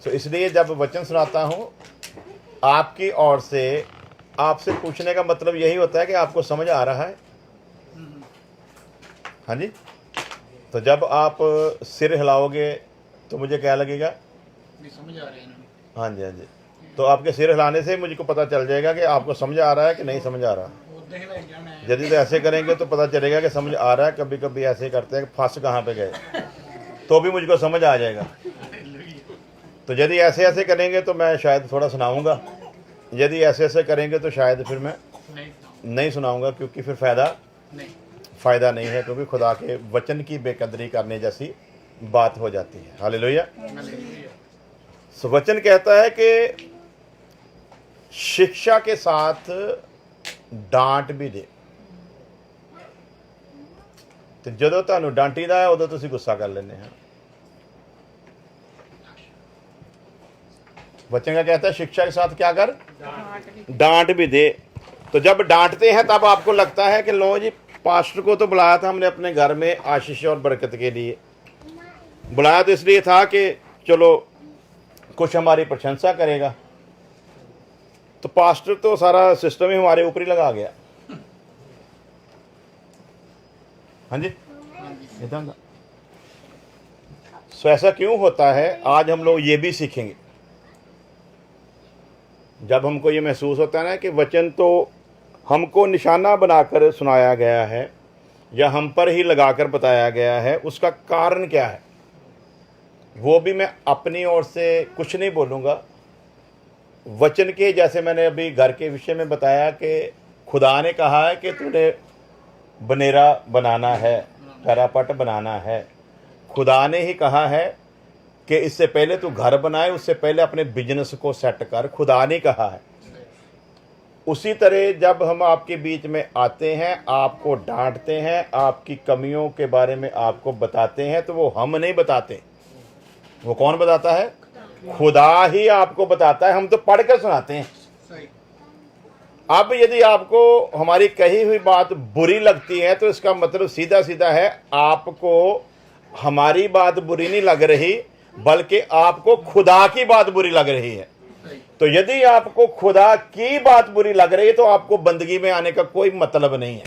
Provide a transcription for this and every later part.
तो इसलिए जब वचन सुनाता हूँ आपकी ओर से, आपसे पूछने का मतलब यही होता है कि आपको समझ आ रहा है। हाँ जी। तो जब आप सिर हिलाओगे तो मुझे क्या लगेगा? समझ आ रहे हैं। हाँ जी, हाँ जी। तो आपके सिर हिलाने से मुझको पता चल जाएगा कि आपको समझ आ रहा है कि नहीं समझ आ रहा। यदि तो ऐसे करेंगे तो पता चलेगा कि समझ आ रहा है। कभी कभी ऐसे करते हैं कि फंस कहाँ पे गए, तो भी मुझको समझ आ जाएगा। तो यदि ऐसे ऐसे करेंगे तो मैं शायद थोड़ा सुनाऊंगा, यदि ऐसे ऐसे करेंगे तो शायद फिर मैं नहीं सुनाऊंगा, क्योंकि फिर फ़ायदा नहीं है, क्योंकि खुदा के वचन की बेकदरी करने जैसी बात हो जाती है। हालेलुया। सो वचन कहता है कि शिक्षा के साथ डांट भी दे। तो ਜਦੋਂ ਤੁਹਾਨੂੰ ਡਾਂਟੀਦਾ ਹੈ ਉਦੋਂ ਤੁਸੀਂ गुस्सा कर लेने हैं। वचन का कहता है शिक्षा के साथ क्या कर? डांट भी दे। तो जब डांटते हैं तब आपको लगता है कि लो जी, पास्टर को तो बुलाया था हमने अपने घर में आशीष और बरकत के लिए। बुलाया तो इसलिए था कि चलो कुछ हमारी प्रशंसा करेगा। तो पास्टर तो सारा सिस्टम ही हमारे ऊपर ही लगा गया। हाँ जी, इधर। सो ऐसा क्यों होता है? आज हम लोग ये भी सीखेंगे। जब हमको ये महसूस होता है ना कि वचन तो हमको निशाना बनाकर सुनाया गया है या हम पर ही लगाकर बताया गया है, उसका कारण क्या है वो भी मैं अपनी ओर से कुछ नहीं बोलूँगा। वचन के, जैसे मैंने अभी घर के विषय में बताया कि खुदा ने कहा है कि तूने बनेरा बनाना है, पैरापट बनाना है। खुदा ने ही कहा है कि इससे पहले तू घर बनाए, उससे पहले अपने बिजनेस को सेट कर। खुदा ने कहा है। उसी तरह जब हम आपके बीच में आते हैं, आपको डांटते हैं, आपकी कमियों के बारे में आपको बताते हैं, तो वो हम नहीं बताते। वो कौन बताता है? खुदा ही आपको बताता है। हम तो पढ़ कर सुनाते हैं। अब यदि आपको हमारी कही हुई बात बुरी लगती है तो इसका मतलब सीधा सीधा है आपको हमारी बात बुरी नहीं लग रही, बल्कि आपको खुदा की बात बुरी लग रही है। तो यदि आपको खुदा की बात बुरी लग रही है तो आपको बंदगी में आने का कोई मतलब नहीं है।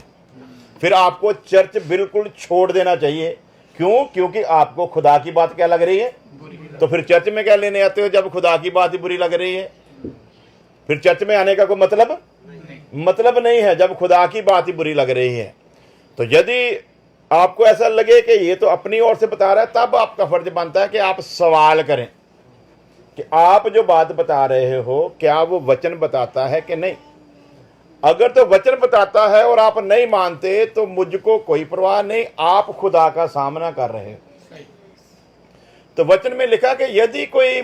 फिर आपको चर्च बिल्कुल छोड़ देना चाहिए। क्यों? क्योंकि आपको खुदा की बात क्या लग रही है। तो फिर चर्च में क्या लेने आते हो जब खुदा की बात ही बुरी लग रही है? फिर चर्च में आने का कोई मतलब नहीं है जब खुदा की बात ही बुरी लग रही है। तो यदि आपको ऐसा लगे कि ये तो अपनी ओर से बता रहा है, तब आपका फर्ज बनता है कि आप सवाल करें कि आप जो बात बता रहे हो क्या वो वचन बताता है कि नहीं। अगर तो वचन बताता है और आप नहीं मानते तो मुझको कोई परवाह नहीं, आप खुदा का सामना कर रहे हो। तो वचन में लिखा कि यदि कोई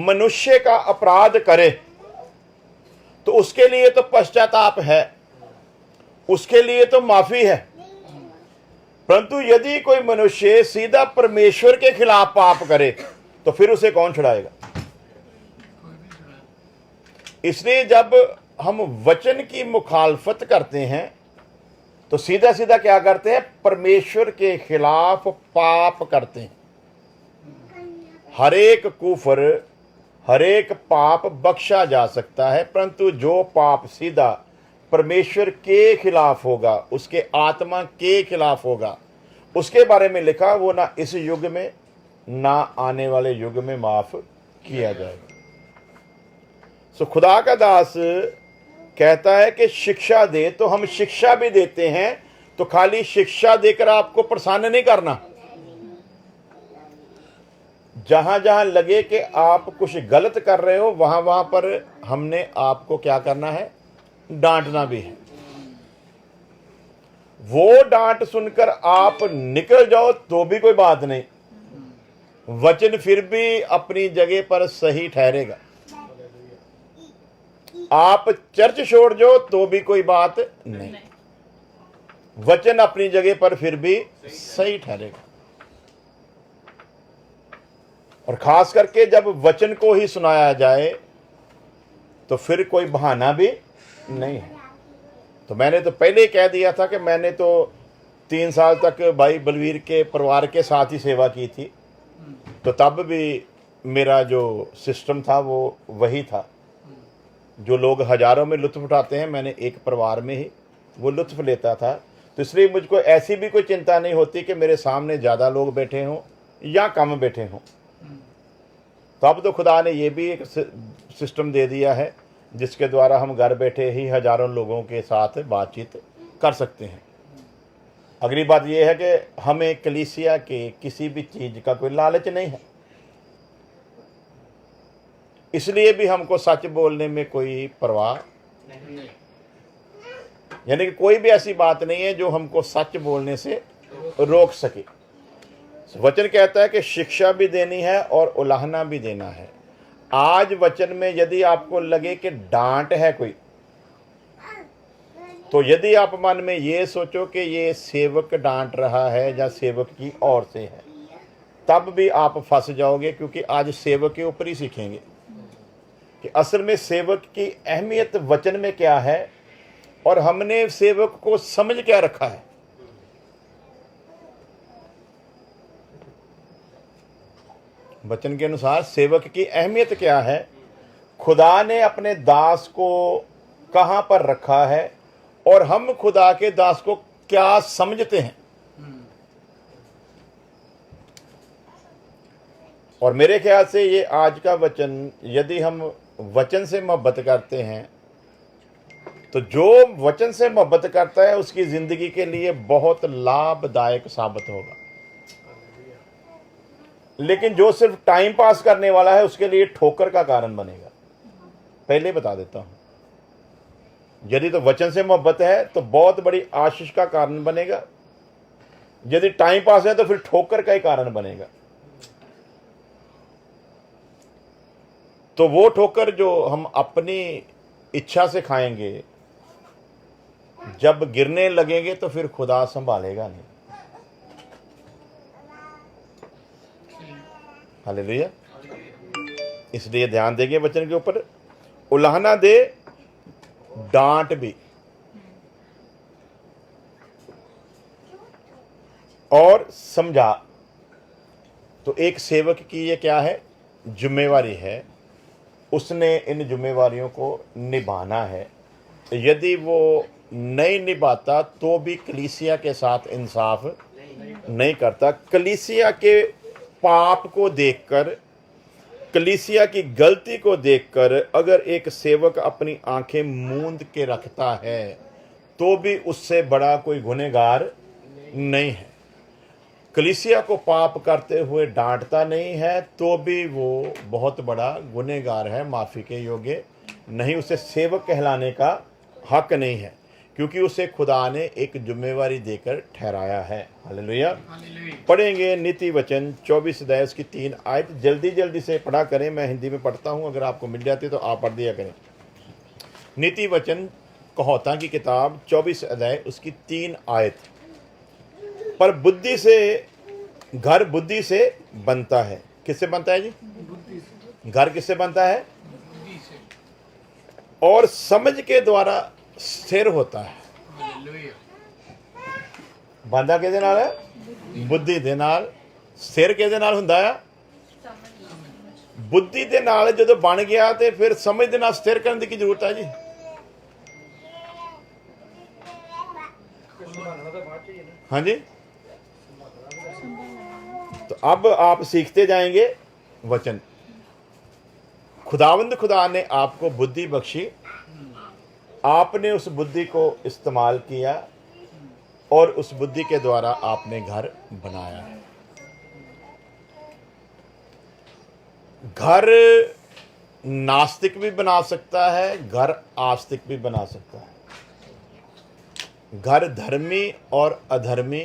मनुष्य का अपराध करे तो उसके लिए तो पश्चाताप है, उसके लिए तो माफी है। परंतु यदि कोई मनुष्य सीधा परमेश्वर के खिलाफ पाप करे तो फिर उसे कौन छुड़ाएगा? इसलिए जब हम वचन की मुखालफत करते हैं तो सीधा सीधा क्या करते हैं? परमेश्वर के खिलाफ पाप करते हैं। हर एक कुफर, हर एक पाप बख्शा जा सकता है, परंतु जो पाप सीधा परमेश्वर के खिलाफ होगा, उसके आत्मा के खिलाफ होगा, उसके बारे में लिखा वो ना इस युग में ना आने वाले युग में माफ किया जाएगा। सो खुदा का दास कहता है कि शिक्षा दे, तो हम शिक्षा भी देते हैं। तो खाली शिक्षा देकर आपको प्रसन्न नहीं करना। जहां जहां लगे कि आप कुछ गलत कर रहे हो वहां वहां पर हमने आपको क्या करना है? डांटना भी है। वो डांट सुनकर आप निकल जाओ तो भी कोई बात नहीं, वचन फिर भी अपनी जगह पर सही ठहरेगा। आप चर्च छोड़ जाओ तो भी कोई बात नहीं, वचन अपनी जगह पर फिर भी सही ठहरेगा। और खास करके जब वचन को ही सुनाया जाए तो फिर कोई बहाना भी नहीं है। तो मैंने तो पहले ही कह दिया था कि मैंने तो 3 साल तक भाई बलवीर के परिवार के साथ ही सेवा की थी, तो तब भी मेरा जो सिस्टम था वो वही था। जो लोग हजारों में लुत्फ उठाते हैं, मैंने एक परिवार में ही वो लुत्फ लेता था। तो इसलिए मुझको ऐसी भी कोई चिंता नहीं होती कि मेरे सामने ज़्यादा लोग बैठे हों या कम बैठे हों। तो अब तो खुदा ने ये भी एक सिस्टम दे दिया है जिसके द्वारा हम घर बैठे ही हजारों लोगों के साथ बातचीत कर सकते हैं। अगली बात यह है कि हमें कलीसिया के किसी भी चीज़ का कोई लालच नहीं है, इसलिए भी हमको सच बोलने में कोई परवाह, यानी कि कोई भी ऐसी बात नहीं है जो हमको सच बोलने से रोक सके। वचन कहता है कि शिक्षा भी देनी है और उलाहना भी देना है। आज वचन में यदि आपको लगे कि डांट है कोई, तो यदि आप मन में ये सोचो कि ये सेवक डांट रहा है या सेवक की ओर से है, तब भी आप फंस जाओगे, क्योंकि आज सेवक के ऊपर ही सीखेंगे कि असल में सेवक की अहमियत वचन में क्या है और हमने सेवक को समझ क्या रखा है। वचन के अनुसार सेवक की अहमियत क्या है, खुदा ने अपने दास को कहां पर रखा है और हम खुदा के दास को क्या समझते हैं। और मेरे ख्याल से ये आज का वचन, यदि हम वचन से मोहब्बत करते हैं तो जो वचन से मोहब्बत करता है उसकी जिंदगी के लिए बहुत लाभदायक साबित होगा। लेकिन जो सिर्फ टाइम पास करने वाला है उसके लिए ठोकर का कारण बनेगा। पहले बता देता हूं, यदि तो वचन से मोहब्बत है तो बहुत बड़ी आशीष का कारण बनेगा, यदि टाइम पास है तो फिर ठोकर का ही कारण बनेगा। तो वो ठोकर जो हम अपनी इच्छा से खाएंगे, जब गिरने लगेंगे तो फिर खुदा संभालेगा नहीं। हालेलुया। इसलिए ध्यान देंगे वचन के ऊपर। उलाहना दे, डांट भी, और समझा। तो एक सेवक की ये क्या है, जिम्मेवारी है। उसने इन जिम्मेवारियों को निभाना है। यदि वो नहीं निभाता तो भी कलीसिया के साथ इंसाफ नहीं करता। कलीसिया के पाप को देखकर, कलीसिया की गलती को देखकर अगर एक सेवक अपनी आंखें मूंद के रखता है तो भी उससे बड़ा कोई गुनहगार नहीं है। कलीसिया को पाप करते हुए डांटता नहीं है तो भी वो बहुत बड़ा गुनहगार है, माफ़ी के योग्य नहीं, उसे सेवक कहलाने का हक नहीं है, क्योंकि उसे खुदा ने एक जिम्मेवारी देकर ठहराया है। हालेलुया। पढ़ेंगे नीति वचन 24 अध्याय उसकी 3 आयत। जल्दी जल्दी से पढ़ा करें, मैं हिंदी में पढ़ता हूँ, अगर आपको मिल जाती तो आप पढ़ दिया करें। नीति वचन कहोता की किताब 24 अध्याय उसकी 3 आयत। पर बुद्धि से, घर बुद्धि से बनता है। किससे बनता है जी? घर किससे बनता है? और समझ के द्वारा स्थिर होता है। ਬੰਦਾ ਕਿਹਦੇ ਨਾਲ ਹੈ? ਬੁੱਧੀ ਦੇ ਨਾਲ। ਸਿਰ ਕਿਹਦੇ ਨਾਲ ਹੁੰਦਾ ਆ? ਬੁੱਧੀ ਦੇ ਨਾਲ ਜਦੋਂ ਬਣ ਗਿਆ ਤੇ ਫਿਰ ਸਮਝ ਦੇ ਨਾਲ ਸਥਿਰ ਕਰਨ ਦੀ ਕੀ ਜ਼ਰੂਰਤ ਹੈ ਜੀ? हाँ जी। तो अब आप सीखते जाएंगे वचन। खुदावंद खुदा ने आपको बुद्धि बख्शी, आपने उस बुद्धि को इस्तेमाल किया और उस बुद्धि के द्वारा आपने घर बनाया है। घर नास्तिक भी बना सकता है, घर आस्तिक भी बना सकता है। घर धर्मी और अधर्मी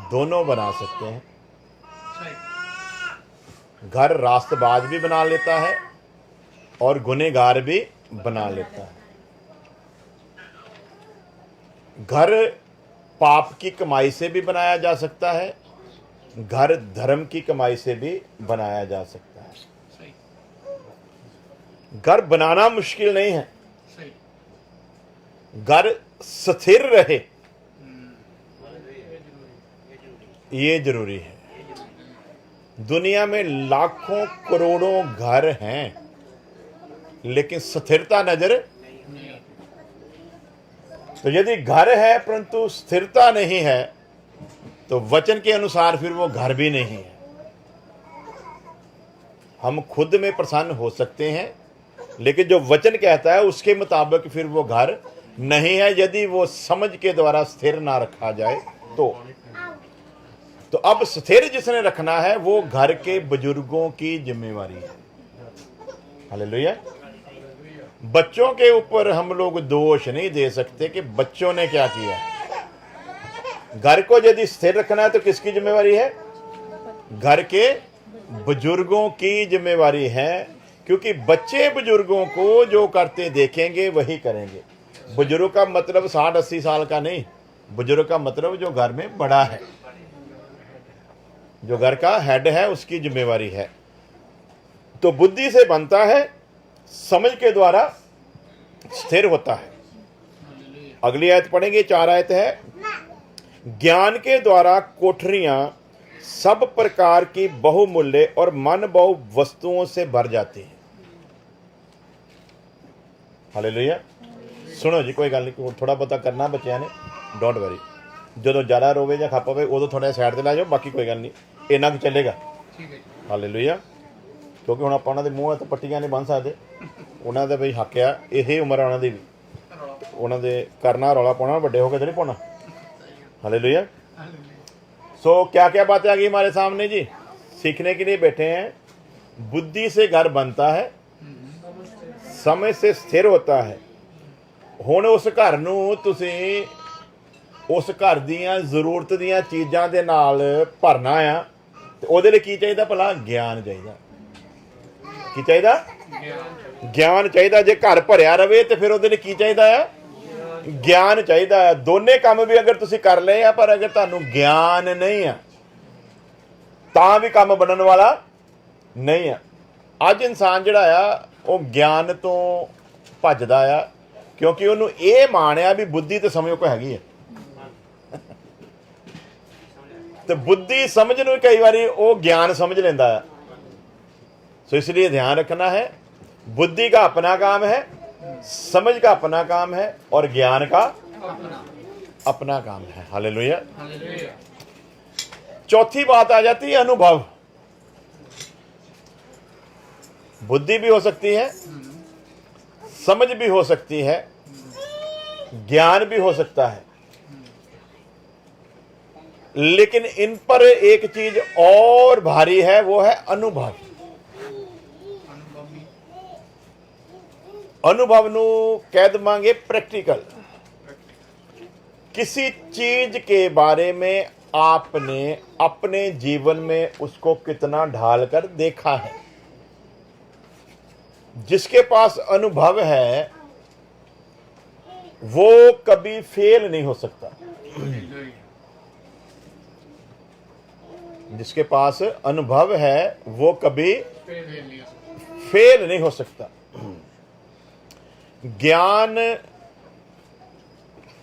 दोनों बना सकते हैं। घर रास्तबाज भी बना लेता है और गुनहगार भी बना लेता है। घर पाप की कमाई से भी बनाया जा सकता है, घर धर्म की कमाई से भी बनाया जा सकता है। घर बनाना मुश्किल नहीं है, घर स्थिर रहे ये जरूरी है। दुनिया में लाखों करोड़ों घर हैं, लेकिन स्थिरता नजर। तो यदि घर है परंतु स्थिरता नहीं है, तो वचन के अनुसार फिर वो घर भी नहीं है। हम खुद में प्रसन्न हो सकते हैं, लेकिन जो वचन कहता है उसके मुताबिक फिर वो घर नहीं है, यदि वो समझ के द्वारा स्थिर ना रखा जाए तो अब स्थिर जिसने रखना है वो घर के बुजुर्गों की जिम्मेवारी है। हालेलुया। बच्चों के ऊपर हम लोग दोष नहीं दे सकते कि बच्चों ने क्या किया। घर को यदि स्थिर रखना है तो किसकी जिम्मेवारी है? घर के बुजुर्गों की जिम्मेवारी है, क्योंकि बच्चे बुजुर्गों को जो करते देखेंगे वही करेंगे। बुजुर्ग का मतलब 60-80 साल का नहीं, बुजुर्ग का मतलब जो घर में बड़ा है, जो घर का हेड है, उसकी जिम्मेवारी है। तो बुद्धि से बनता है, समझ के द्वारा स्थिर होता है। अगली आयत पढ़ेंगे, 4 आयत है। ज्ञान के द्वारा कोठरियां सब प्रकार की बहुमूल्य और मन बहु वस्तुओं से भर जाती हैं। हालेलुया। सुनो जी, कोई गल नहीं, थोड़ा पता करना बच्चों ने, डोंट वरी। जो ज़्यादा रोवे या खप पवे उदों थोड़ा साइड से ला जाओ, बाकी कोई गल नहीं, इन्ना कुछ चलेगा। हालेलुया। क्योंकि हम आप मूँह तो पट्टियां नहीं बन सकते, उन्होंने बई हक आ, यही उम्र है उन्होंने भी, उन्होंने करना रौला पाना, बड़े होकर तो नहीं पाना। हालेलुया। सो क्या क्या बातें आ गई हमारे सामने जी, सीखने के लिए बैठे हैं। बुद्धि से घर बनता है, समय से स्थिर होता है। हुण उस घर नूं तुसीं उस घर दीयां जरूरत दीयां चीज़ां दे नाल भरना आ, ते ओहदे लई की चाहिदा? भला ज्ञान चाहिदा। की चाहिदा? ज्ञान चाहिदा। जे घर भरिया रवे तो फिर ओहदे लई की चाहिदा है? ज्ञान चाहिदा है। दोने काम भी अगर तुसीं कर लए आ, पर अगर तुहानूं ज्ञान नहीं है तां भी काम बनन वाला नहीं है। अज इंसान जिहड़ा आ वो ज्ञान तो भजदा आ, क्योंकि उन्होंने ये मानिया भी बुद्धि तो समझ को हैगी है। तो बुद्धि समझ नूं कई बारी वो ज्ञान समझ लेंदा है। सो इसलिए ध्यान रखना है, बुद्धि का अपना काम है, समझ का अपना काम है, और ज्ञान का अपना काम है। हालेलुया। चौथी बात आ जाती है अनुभव। बुद्धि भी हो सकती है, समझ भी हो सकती है, ज्ञान भी हो सकता है, लेकिन इन पर एक चीज और भारी है, वो है अनुभव। अनुभव नू कह देवांगे प्रैक्टिकल। किसी चीज के बारे में आपने अपने जीवन में उसको कितना ढालकर देखा है। जिसके पास अनुभव है वो कभी फेल नहीं हो सकता। जिसके पास अनुभव है वो कभी फेल नहीं हो सकता। ज्ञान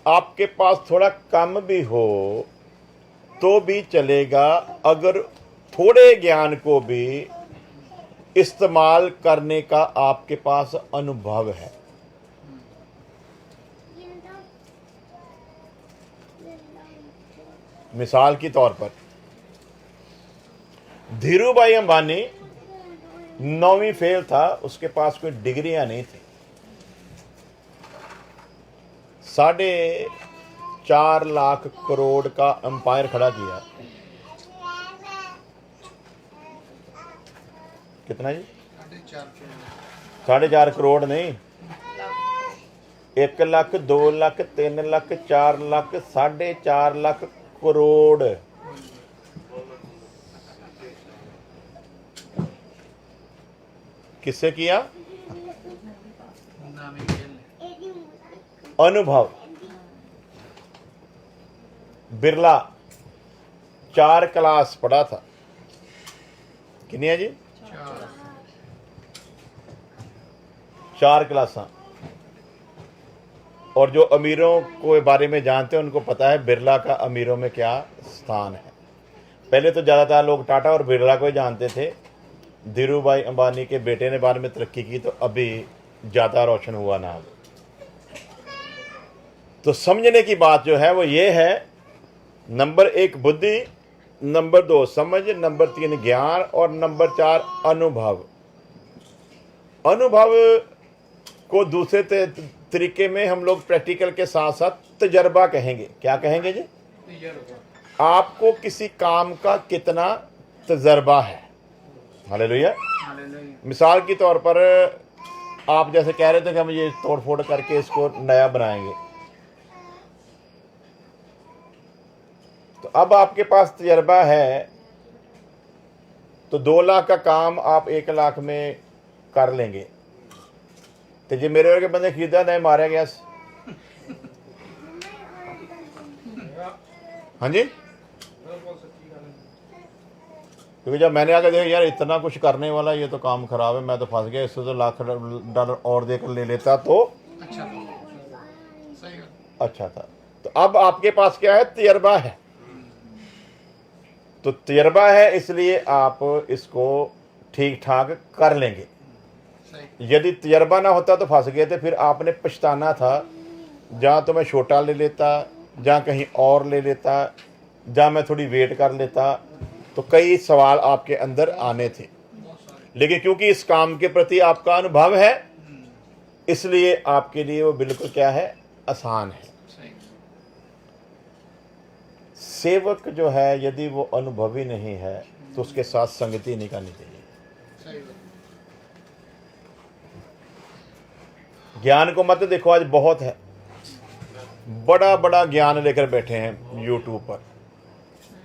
आपके पास थोड़ा कम भी हो तो भी चलेगा, अगर थोड़े ज्ञान को भी इस्तेमाल करने का आपके पास अनुभव है। मिसाल के तौर पर धीरू भाई अंबानी 9वीं फेल था, उसके पास कोई डिग्रियां नहीं थी। 4.5 लाख करोड़ का एम्पायर खड़ा किया। कितना जी? 4.5 करोड़ नहीं, 1 लाख, 2 लाख, 3 लाख, 4 लाख, 4.5 लाख करोड़। किससे किया? अनुभव। बिरला 4 क्लास पढ़ा था। कितनी है जी? 4 क्लासा। और जो अमीरों को बारे में जानते हैं उनको पता है बिरला का अमीरों में क्या स्थान है। पहले तो ज़्यादातर लोग टाटा और बिरला को ही जानते थे, धीरू भाई अंबानी के बेटे ने बाद में तरक्की की तो अभी ज़्यादा रोशन हुआ नाम। तो समझने की बात जो है वो ये है, नंबर 1 बुद्धि, नंबर 2 समझ, नंबर 3 ज्ञान और नंबर 4 अनुभव। अनुभव को दूसरे तरीके में हम लोग प्रैक्टिकल के साथ साथ तजर्बा कहेंगे। क्या कहेंगे जी? आपको किसी काम का कितना तजर्बा है। हालेलुया। मिसाल के तौर पर आप जैसे कह रहे थे कि हम ये तोड़ फोड़ करके इसको नया बनाएंगे, तो अब आपके पास तजर्बा है तो 2 लाख का काम आप 1 लाख में कर लेंगे। तो जी मेरे वर्गे बंदे खरीदा नहीं मारा गया। हाँ जी, क्योंकि जब मैंने आकर देखा यार इतना कुछ करने वाला, ये तो काम खराब है, मैं तो फंस गया, इससे तो $1,00,000 और देकर ले लेता तो अच्छा था। तो अब आपके पास क्या है? तजर्बा है। तो तजर्बा है इसलिए आप इसको ठीक ठाक कर लेंगे। यदि तजर्बा ना होता तो फंस गए थे, फिर आपने पछताना था, जहाँ तो मैं छोटा ले लेता, जहाँ कहीं और ले लेता, जहाँ मैं थोड़ी वेट कर लेता, तो कई सवाल आपके अंदर आने थे। लेकिन क्योंकि इस काम के प्रति आपका अनुभव है, इसलिए आपके लिए वो बिल्कुल क्या है? आसान है। सेवक जो है यदि वो अनुभवी नहीं है तो उसके साथ संगति नहीं करनी चाहिए। ज्ञान को मत देखो, आज बहुत है, बड़ा बड़ा ज्ञान लेकर बैठे हैं यूट्यूब पर,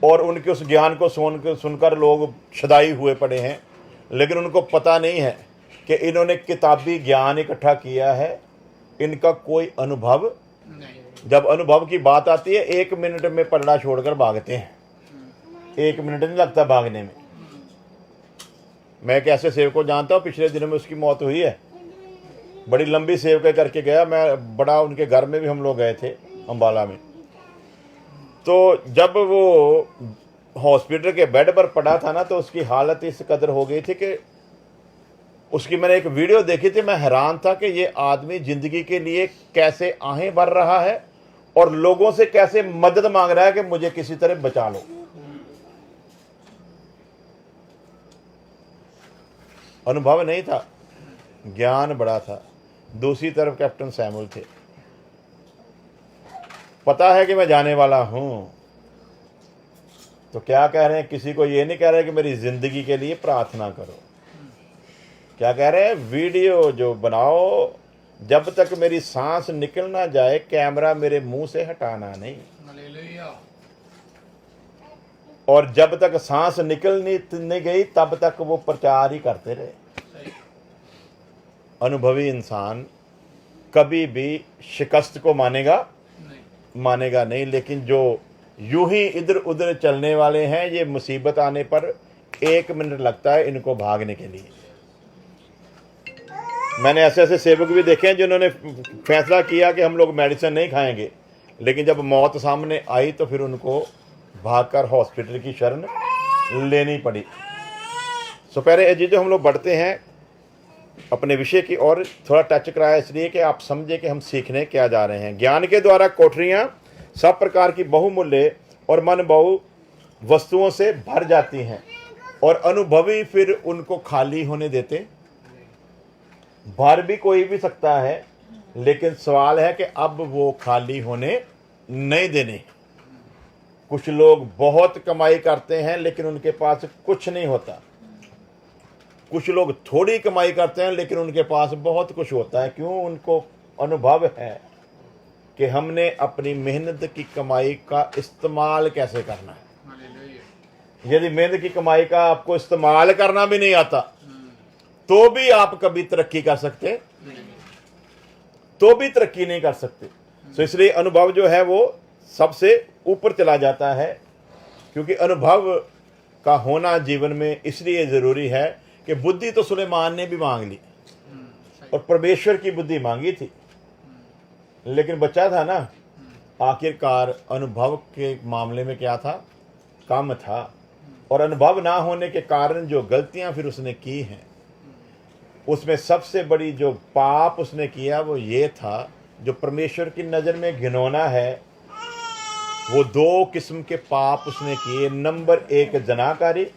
और उनके उस ज्ञान को सुनकर लोग छदाई हुए पड़े हैं, लेकिन उनको पता नहीं है कि इन्होंने किताबी ज्ञान इकट्ठा किया है, इनका कोई अनुभव नहीं। जब अनुभव की बात आती है 1 मिनट में पलड़ा छोड़कर भागते हैं, 1 मिनट नहीं लगता भागने में। मैं एक ऐसे सेवक को जानता हूँ, पिछले दिनों में उसकी मौत हुई है, बड़ी लंबी सेवक करके गया, मैं बड़ा उनके घर में भी हम लोग गए थे अम्बाला में। तो जब वो हॉस्पिटल के बेड पर पड़ा था ना, तो उसकी हालत इस कदर हो गई थी कि उसकी मैंने एक वीडियो देखी थी, मैं हैरान था कि ये आदमी जिंदगी के लिए कैसे आहें भर रहा है और लोगों से कैसे मदद मांग रहा है कि मुझे किसी तरह बचा लो। अनुभव नहीं था, ज्ञान बड़ा था। दूसरी तरफ कैप्टन सैमुअल थे, पता है कि मैं जाने वाला हूं, तो क्या कह रहे हैं? किसी को ये नहीं कह रहे कि मेरी जिंदगी के लिए प्रार्थना करो। क्या कह रहे हैं? वीडियो जो बनाओ, जब तक मेरी सांस निकल ना जाए कैमरा मेरे मुंह से हटाना नहीं, और जब तक सांस निकल नहीं गई तब तक वो प्रचार ही करते रहे। अनुभवी इंसान कभी भी शिकस्त को मानेगा नहीं, लेकिन जो यूं ही इधर उधर चलने वाले हैं, ये मुसीबत आने पर 1 मिनट लगता है इनको भागने के लिए। मैंने ऐसे ऐसे सेवक भी देखे हैं जिन्होंने फैसला किया कि हम लोग मेडिसिन नहीं खाएंगे, लेकिन जब मौत सामने आई तो फिर उनको भागकर हॉस्पिटल की शरण लेनी पड़ी। सो पहले जो हम लोग बढ़ते हैं अपने विषय की ओर, थोड़ा टच कराया इसलिए कि आप समझे कि हम सीखने क्या जा रहे हैं। ज्ञान के द्वारा कोठरियां सब प्रकार की बहुमूल्य और मनभाऊ वस्तुओं से भर जाती हैं, और अनुभवी फिर उनको खाली होने देते। भर भी कोई भी सकता है, लेकिन सवाल है कि अब वो खाली होने नहीं देने। कुछ लोग बहुत कमाई करते हैं लेकिन उनके पास कुछ नहीं होता, कुछ लोग थोड़ी कमाई करते हैं लेकिन उनके पास बहुत कुछ होता है। क्यों? उनको अनुभव है कि हमने अपनी मेहनत की कमाई का इस्तेमाल कैसे करना है। यदि मेहनत की कमाई का आपको इस्तेमाल करना भी नहीं आता तो भी आप कभी तरक्की कर सकते, तो भी तरक्की नहीं कर सकते। तो इसलिए अनुभव जो है वो सबसे ऊपर चला जाता है, क्योंकि अनुभव का होना जीवन में इसलिए ज़रूरी है कि बुद्धि तो सुलेमान ने भी मांग ली और परमेश्वर की बुद्धि मांगी थी, लेकिन बच्चा था ना, आखिरकार अनुभव के मामले में क्या था? कम था। और अनुभव ना होने के कारण जो गलतियां फिर उसने की हैं, उसमें सबसे बड़ी जो पाप उसने किया वो ये था, जो परमेश्वर की नज़र में घिनौना है। वो 2 किस्म के पाप उसने किए। नंबर 1 जनाकारी,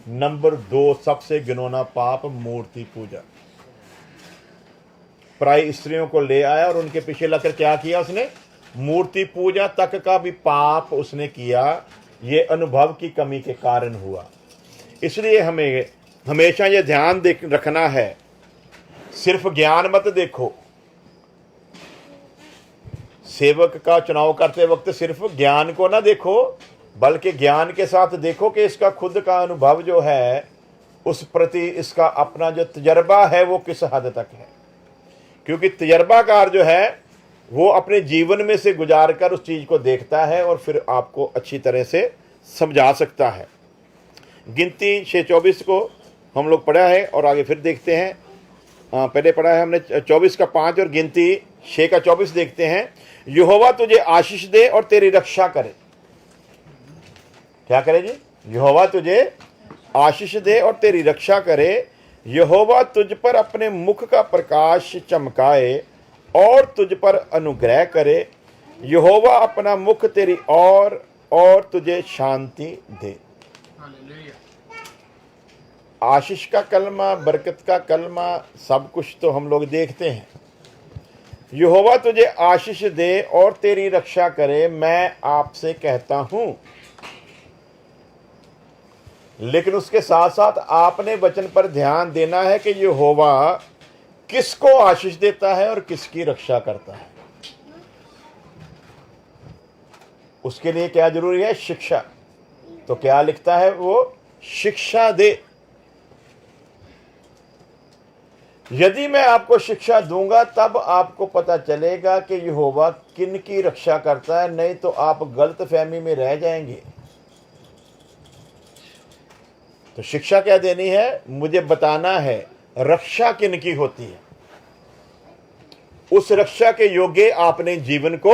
नंबर 2 सबसे घिनौना पाप मूर्ति पूजा। पराई स्त्रियों को ले आया और उनके पीछे लगकर क्या किया उसने? मूर्ति पूजा तक का भी पाप उसने किया। ये अनुभव की कमी के कारण हुआ। इसलिए हमें हमेशा ये ध्यान रखना है, सिर्फ ज्ञान मत देखो। सेवक का चुनाव करते वक्त सिर्फ ज्ञान को ना देखो, बल्कि ज्ञान के साथ देखो कि इसका खुद का अनुभव जो है, उस प्रति इसका अपना जो तजर्बा है वो किस हद तक है। क्योंकि तजर्बाकार जो है वो अपने जीवन में से गुजार कर उस चीज़ को देखता है और फिर आपको अच्छी तरह से समझा सकता है। गिनती 6:24 को हम लोग पढ़ा है और आगे फिर देखते हैं। पहले पढ़ा है हमने 24 का 5 और गिनती 6 का 24 देखते हैं। यहोवा तुझे आशीष दे और तेरी रक्षा करे। क्या करे जी? यहोवा तुझे आशीष दे और तेरी रक्षा करे। यहोवा तुझ पर अपने मुख का प्रकाश चमकाए और तुझ पर अनुग्रह करे। यहोवा अपना मुख तेरी और तुझे शांति दे। हालेलुया। आशीष का कलमा, बरकत का कलमा, सब कुछ तो हम लोग देखते हैं। यहोवा तुझे आशीष दे और तेरी रक्षा करे, मैं आपसे कहता हूं। लेकिन उसके साथ साथ आपने वचन पर ध्यान देना है कि यहोवा किसको आशीष देता है और किसकी रक्षा करता है। उसके लिए क्या जरूरी है? शिक्षा। तो क्या लिखता है वो? शिक्षा दे। यदि मैं आपको शिक्षा दूंगा तब आपको पता चलेगा कि यहोवा किन की रक्षा करता है, नहीं तो आप गलत फहमी में रह जाएंगे। तो शिक्षा क्या देनी है? मुझे बताना है रक्षा किन की होती है। उस रक्षा के योग्य आपने जीवन को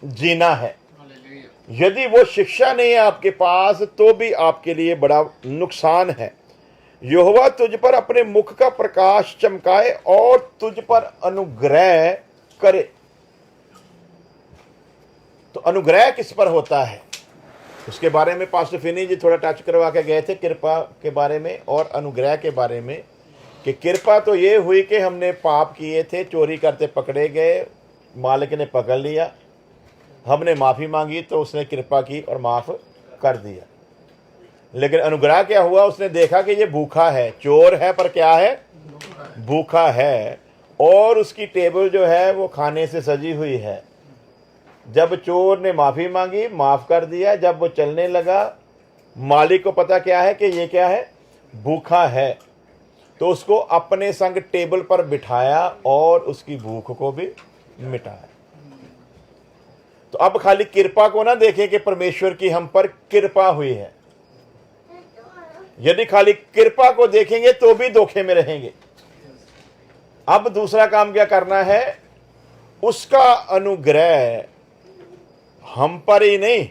जीना है। हालेलुया। यदि वो शिक्षा नहीं है आपके पास तो भी आपके लिए बड़ा नुकसान है। यहोवा तुझ पर अपने मुख का प्रकाश चमकाए और तुझ पर अनुग्रह करे। तो अनुग्रह किस पर होता है उसके बारे में पास्टर फिनी जी थोड़ा टच करवा के गए थे, कृपा के बारे में और अनुग्रह के बारे में। कि कृपा तो ये हुई कि हमने पाप किए थे, चोरी करते पकड़े गए, मालिक ने पकड़ लिया, हमने माफ़ी मांगी तो उसने कृपा की और माफ़ कर दिया। लेकिन अनुग्रह क्या हुआ? उसने देखा कि ये भूखा है, चोर है पर क्या है? भूखा है, और उसकी टेबल जो है वो खाने से सजी हुई है। जब चोर ने माफ़ी मांगी, माफ़ कर दिया। जब वो चलने लगा, मालिक को पता क्या है कि ये क्या है? भूखा है। तो उसको अपने संग टेबल पर बिठाया और उसकी भूख को भी मिटाया। तो अब खाली कृपा को ना देखें कि परमेश्वर की हम पर कृपा हुई है। यदि खाली कृपा को देखेंगे तो भी धोखे में रहेंगे। अब दूसरा काम क्या करना है? उसका अनुग्रह हम पर ही नहीं,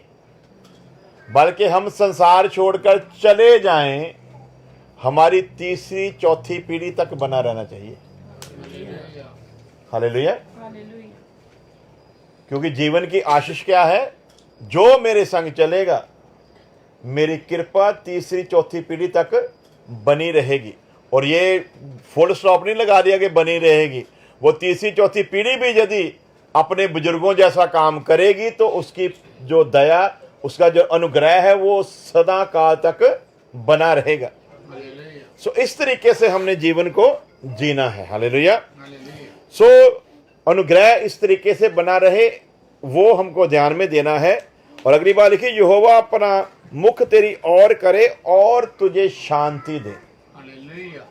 बल्कि हम संसार छोड़कर चले जाएं, हमारी तीसरी चौथी पीढ़ी तक बना रहना चाहिए। हालेलुया। क्योंकि जीवन की आशीष क्या है? जो मेरे संग चलेगा, मेरी कृपा तीसरी चौथी पीढ़ी तक बनी रहेगी। और ये फुल स्टॉप नहीं लगा दिया कि बनी रहेगी। वो तीसरी चौथी पीढ़ी भी यदि अपने बुजुर्गों जैसा काम करेगी तो उसकी जो दया, उसका जो अनुग्रह है वो सदा काल तक बना रहेगा। सो इस तरीके से हमने जीवन को जीना है। हालेलुया। सो अनुग्रह इस तरीके से बना रहे, वो हमको ध्यान में देना है। और अगली बात लिखिए, यहोवा अपना मुख तेरी ओर करे और तुझे शांति दे। हालेलुया।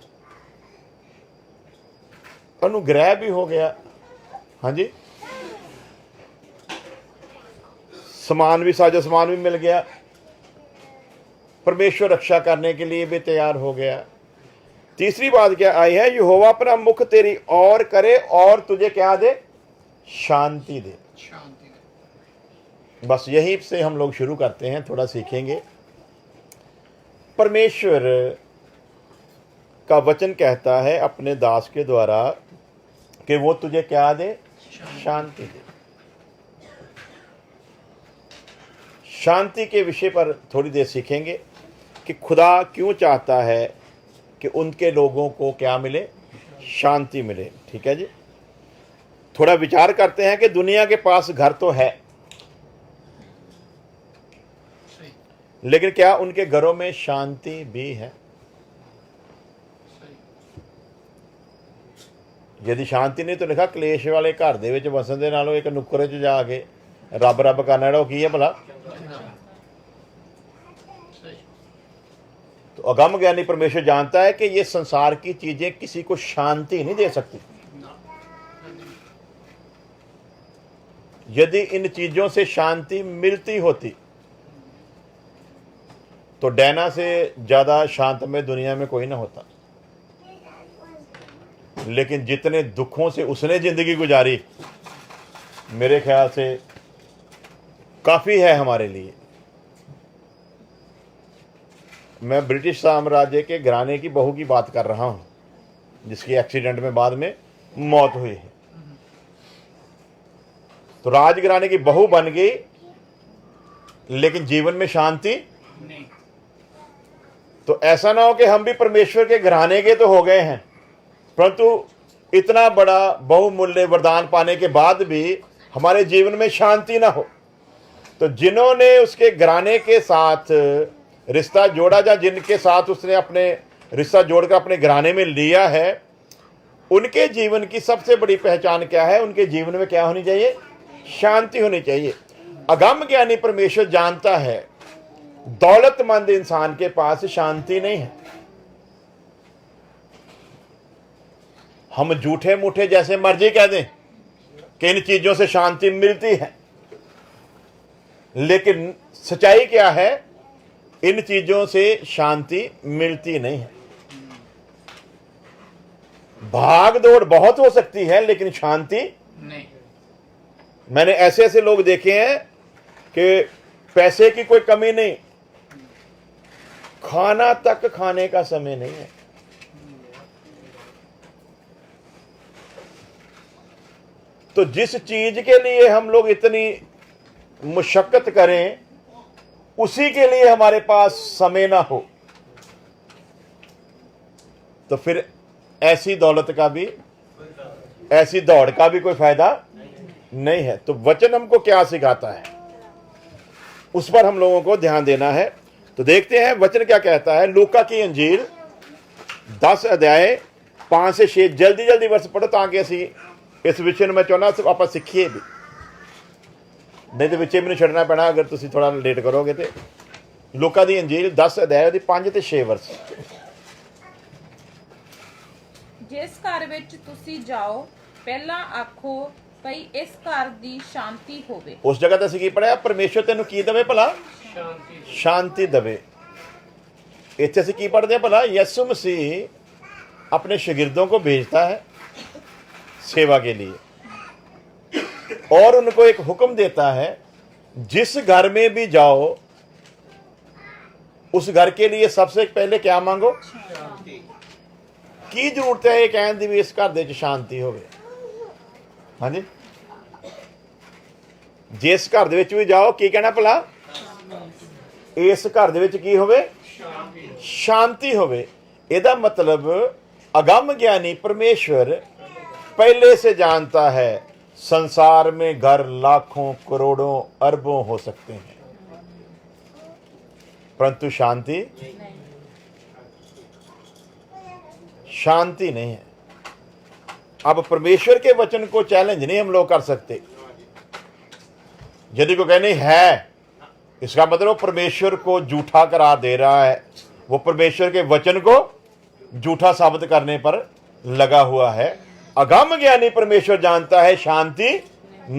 अनुग्रह भी हो गया, हाँ जी, सामान भी, साजो सामान भी मिल गया, परमेश्वर रक्षा करने के लिए भी तैयार हो गया। तीसरी बात क्या आई है? यहोवा अपना मुख तेरी ओर करे और तुझे क्या दे? शांति दे। शांति दे। बस यहीं से हम लोग शुरू करते हैं, थोड़ा सीखेंगे। परमेश्वर का वचन कहता है अपने दास के द्वारा कि वो तुझे क्या दे? शांति दे। शांति के विषय पर थोड़ी देर सीखेंगे कि खुदा क्यों चाहता है कि उनके लोगों को क्या मिले? शांति मिले। ठीक है जी। थोड़ा विचार करते हैं कि दुनिया के पास घर तो है, सही लेकिन क्या उनके घरों में शांति भी है? सही यदि शांति नहीं तो लिखा क्लेश वाले घर ਦੇ ਵਿੱਚ ਵਸਣ ਦੇ ਨਾਲੋਂ ਇੱਕ ਨੁੱਕਰੇ 'ਚ ਜਾ ਕੇ ਰੱਬ ਰੱਬ ਕਰਨਾ ਜਿਹੜਾ ਉਹ ਕੀ ਹੈ ਭਲਾ? सही तो अगम ज्ञानी परमेश्वर जानता है कि ये संसार की चीजें किसी को शांति नहीं दे सकती। ना यदि इन चीजों से शांति मिलती होती तो डैना से ज्यादा शांतमय दुनिया में कोई ना होता। लेकिन जितने दुखों से उसने जिंदगी गुजारी, मेरे ख्याल से काफी है हमारे लिए। मैं ब्रिटिश साम्राज्य के घराने की बहू की बात कर रहा हूं जिसकी एक्सीडेंट में बाद में मौत हुई है। तो राजघराने की बहू बन गई, लेकिन जीवन में शांति। नहीं तो ऐसा ना हो कि हम भी परमेश्वर के घराने के तो हो गए हैं, परंतु इतना बड़ा बहुमूल्य वरदान पाने के बाद भी हमारे जीवन में शांति ना हो। तो जिन्होंने उसके घराने के साथ रिश्ता जोड़ा या जिनके साथ उसने अपने रिश्ता जोड़कर अपने घराने में लिया है, उनके जीवन की सबसे बड़ी पहचान क्या है? उनके जीवन में क्या होनी चाहिए? शांति होनी चाहिए। अगम ज्ञानी परमेश्वर जानता है दौलतमंद इंसान के पास शांति नहीं है। हम झूठे मूठे जैसे मर्जी कह दें कि इन चीजों से शांति मिलती है, लेकिन सच्चाई क्या है? इन चीजों से शांति मिलती नहीं है। भाग दौड़ बहुत हो सकती है, लेकिन शांति नहीं मैंने ऐसे ऐसे लोग देखे हैं कि पैसे की कोई कमी नहीं, खाना तक खाने का समय नहीं है। तो जिस चीज के लिए हम लोग इतनी मुशक्कत करें, उसी के लिए हमारे पास समय ना हो, तो फिर ऐसी दौलत का भी, ऐसी दौड़ का भी कोई फायदा नहीं है। तो वचन हमको क्या सिखाता है, उस पर हम लोगों को ध्यान देना है। तो देखते हैं वचन क्या कहता है। लूका की अंजील 10 अध्याय 5 से 6 जल्दी जल्दी वर्ष पढ़ो ताकि असी इस विषय में मैं चाहना आप सीखिए भी, नहीं तो विचे मैंने छड़ना पैना अगर तुम थोड़ा लेट करोगे। तो लूका दी अंजील 10 अध्याय 5 ਤੇ 6 वर्ष। जिस घर ਵਿੱਚ ਤੁਸੀਂ ਜਾਓ ਪਹਿਲਾਂ ਆਖੋ ਭਈ ਇਸ ਘਰ ਦੀ ਸ਼ਾਂਤੀ ਹੋਵੇ। उस जगह तो ਅਸੀਂ ਕੀ ਪੜਿਆ? परमेश्वर तेन की दवे भला? शांति शांति दवे। इतने ਅਸੀਂ ਕੀ पढ़ते हैं भला? यीशु मसीह अपने शागिर्दों को भेजता है सेवा के लिए और उनको एक हुक्म देता है, जिस घर में भी जाओ उस घर के लिए सबसे पहले क्या मांगो? शांति की जरूरत है ये कहने दी भी इस घर दे विच शांति होवे? हाँ जी, जिस घर दे विच भी जाओ की कहना भला? इस घर दे विच की होवे? शांति शांति होवे। ਇਹਦਾ मतलब अगम ज्ञानी परमेश्वर पहले से जानता है संसार में घर लाखों करोड़ों अरबों हो सकते हैं, परंतु शांति शांति नहीं है। अब परमेश्वर के वचन को चैलेंज नहीं हम लोग कर सकते। यदि कोई कहने है, इसका मतलब वो परमेश्वर को झूठा करार दे रहा है, वो परमेश्वर के वचन को झूठा साबित करने पर लगा हुआ है। अगम ज्ञानी परमेश्वर जानता है शांति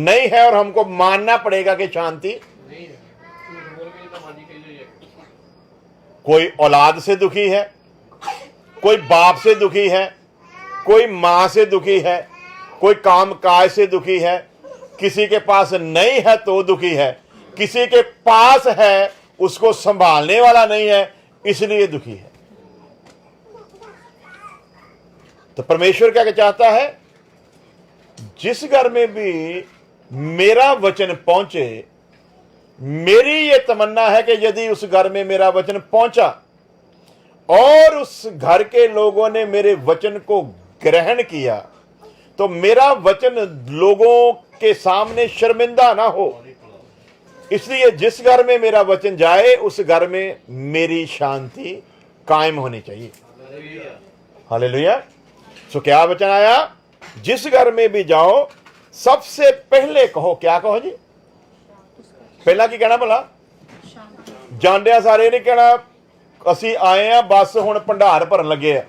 नहीं है और हमको मानना पड़ेगा कि शांति नहीं है। झूठ बोल के तो मानी के लिए कोई औलाद से दुखी है, कोई बाप से दुखी है, कोई माँ से दुखी है, कोई काम काज से दुखी है, किसी के पास नहीं है तो दुखी है, किसी के पास है उसको संभालने वाला नहीं है, इसलिए दुखी है। तो परमेश्वर क्या चाहता है? जिस घर में भी मेरा वचन पहुंचे, मेरी यह तमन्ना है कि यदि उस घर में मेरा वचन पहुंचा और उस घर के लोगों ने मेरे वचन को ग्रहण किया, तो मेरा वचन लोगों के सामने शर्मिंदा ना हो। इसलिए जिस घर में मेरा वचन जाए उस घर में मेरी शांति कायम होनी चाहिए। हालेलुया। सो क्या वचन आया? जिस घर में भी जाओ सबसे पहले कहो, क्या कहो जी? पहला की कहना भला? जांडिया सारे नहीं कहना ਅਸੀਂ ਆਏ ਆ ਬਸ ਹੁਣ ਭੰਡਾਰ ਭਰਨ ਲੱਗੇ ਆ,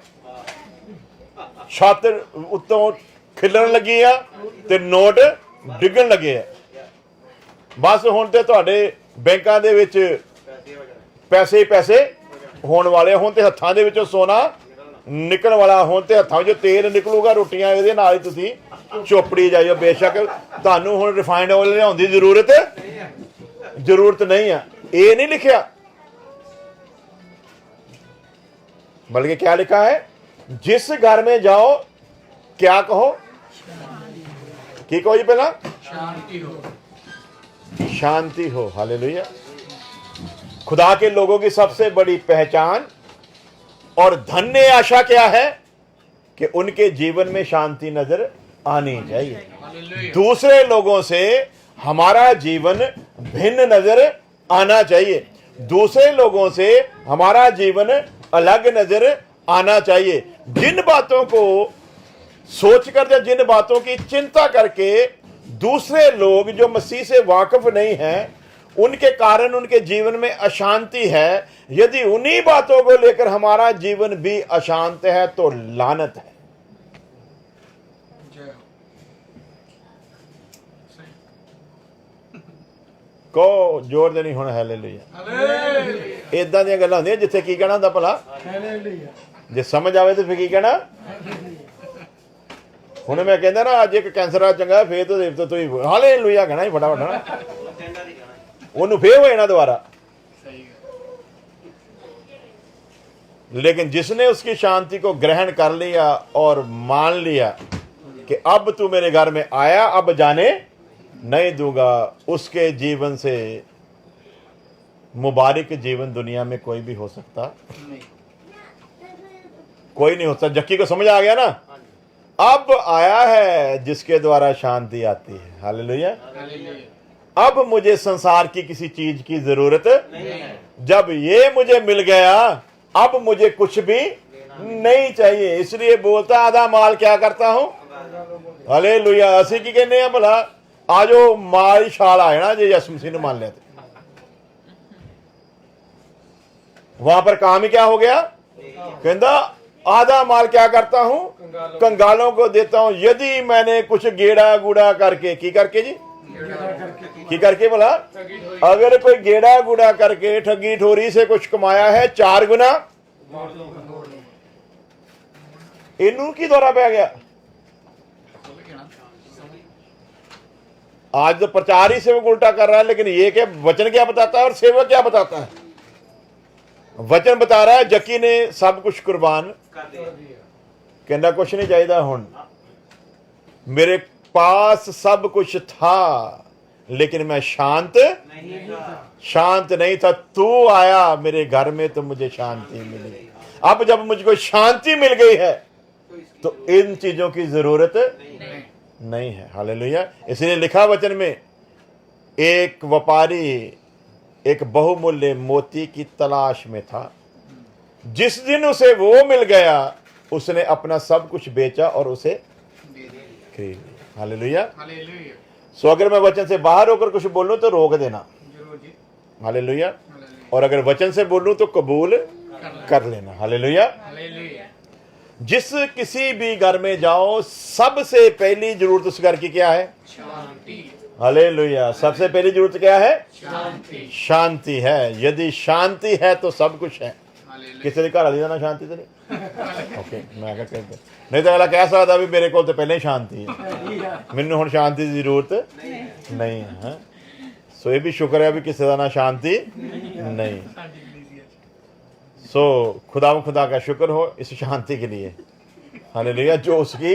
ਛੱਤ ਉੱਤੋਂ ਖਿਲਣ ਲੱਗੀ ਆ ਤੇ ਨੋਟ ਡਿੱਗਣ ਲੱਗੇ ਆ। ਬਸ ਹੁਣ ਤੇ ਤੁਹਾਡੇ ਬੈਂਕਾਂ ਦੇ ਵਿੱਚ ਪੈਸੇ ਪੈਸੇ ਹੋਣ ਵਾਲੇ, ਹੁਣ ਤੇ ਹੱਥਾਂ ਦੇ ਵਿੱਚੋਂ ਸੋਨਾ ਨਿਕਲਣ ਵਾਲਾ, ਹੁਣ ਤੇ ਹੱਥਾਂ ਵਿੱਚੋਂ ਤੇਲ ਨਿਕਲੂਗਾ, ਰੋਟੀਆਂ ਇਹਦੇ ਨਾਲ ਹੀ ਤੁਸੀਂ ਚੋਪੜੀ ਜਾਈਓ। ਬੇਸ਼ੱਕ ਤੁਹਾਨੂੰ ਹੁਣ ਰਿਫਾਈਨਡ ਆਇਲ ਲਿਆਉਣ ਦੀ ਜ਼ਰੂਰਤ ਨਹੀਂ ਆ, ਇਹ ਨਹੀਂ ਲਿਖਿਆ। बल्कि क्या लिखा है? जिस घर में जाओ क्या कहो? की कहो जी? पहला शांति हो, शांति हो। हालेलुया। खुदा के लोगों की सबसे बड़ी पहचान और धन्य आशा क्या है? कि उनके जीवन में शांति नजर आनी चाहिए। दूसरे लोगों से हमारा जीवन भिन्न नजर आना चाहिए, दूसरे लोगों से हमारा जीवन अलग नजर आना चाहिए। जिन बातों को सोचकर या जिन बातों की चिंता करके दूसरे लोग जो मसीह से वाकिफ नहीं हैं उनके कारण उनके जीवन में अशांति है, यदि उन्हीं बातों को लेकर हमारा जीवन भी अशांत है तो लानत है। को जोर दे नहीं होना। हालेलुया। इदां दी गल्लां होंदियां जिथे की कहना हुंदा भला? जे समझ आवे तो फिर की कहना? हुण मैं कहंदा ना अज एक कैंसर आ चंगा, फिर तो तू हालेलुया कहना ही फटाफट ना, ओनू फेर हो जाना दोबारा। लेकिन जिसने उसकी शांति को ग्रहण कर लिया और मान लिया कि अब तू मेरे घर में आया, अब जाने नहीं दूंगा, उसके जीवन से मुबारक जीवन दुनिया में कोई भी हो सकता नहीं, कोई नहीं हो सकता। जक्की को समझ आ गया ना? अब आया है जिसके द्वारा शांति आती है। हालेलुया। अब मुझे संसार की किसी चीज की जरूरत नहीं। जब ये मुझे मिल गया अब मुझे कुछ भी नहीं चाहिए। इसलिए बोलता आधा माल क्या करता हूं? हालेलुया। असी की कहने भला आज वो माल छाल आए ना जे यसु मसीह ने मान लिया। वहां पर काम ही क्या हो गया? कहता आधा माल क्या करता हूं? कंगालों को देता हूं। यदि मैंने कुछ गेड़ा गुड़ा करके, की करके जी, की करके बोला, अगर कोई गेड़ा गुड़ा करके ठगी ठोरी से कुछ कमाया है 4 गुना, इनू की दौरा पै गया। आज तो प्रचार ही सेवक उल्टा कर रहा है, लेकिन ये क्या वचन क्या बताता है और सेवक क्या बताता है? वचन बता रहा है जक्की ने सब कुछ कुर्बान कहना कुछ नहीं चाहिए हुण, मेरे पास सब कुछ था लेकिन मैं शांत नहीं था। तू आया मेरे घर में तो मुझे शांति मिली। अब जब मुझको शांति मिल गई है तो इन चीजों की जरूरत नहीं है। हालेलुया। इसलिए लिखा वचन में, एक व्यापारी एक बहुमूल्य मोती की तलाश में था। जिस दिन उसे वो मिल गया उसने अपना सब कुछ बेचा और उसे खरीद लिया। हालेलुया। सो अगर मैं वचन से बाहर होकर कुछ बोलूं तो रोक देना। हालेलुया। और अगर वचन से बोलूं तो कबूल कर लेना। हालेलुया। जिस किसी भी घर में जाओ सबसे पहली जरूरत उस घर की क्या है? शांति। हालेलुया। सबसे पहली जरूरत क्या है? शांति है। यदि शांति है तो सब कुछ है। किसी घर वाली ना शांति तो नहीं। ओके, मैं क्या कहते नहीं तो अगला कह सकता भी मेरे को तो पहले ही शांति है, मैनू हुण शांति की जरूरत नहीं है। सो ये भी शुक्र है भी किसी का ना शांति नहीं। सो खुदा का शुक्र हो इस शांति के लिए, हालेलुया, जो उसकी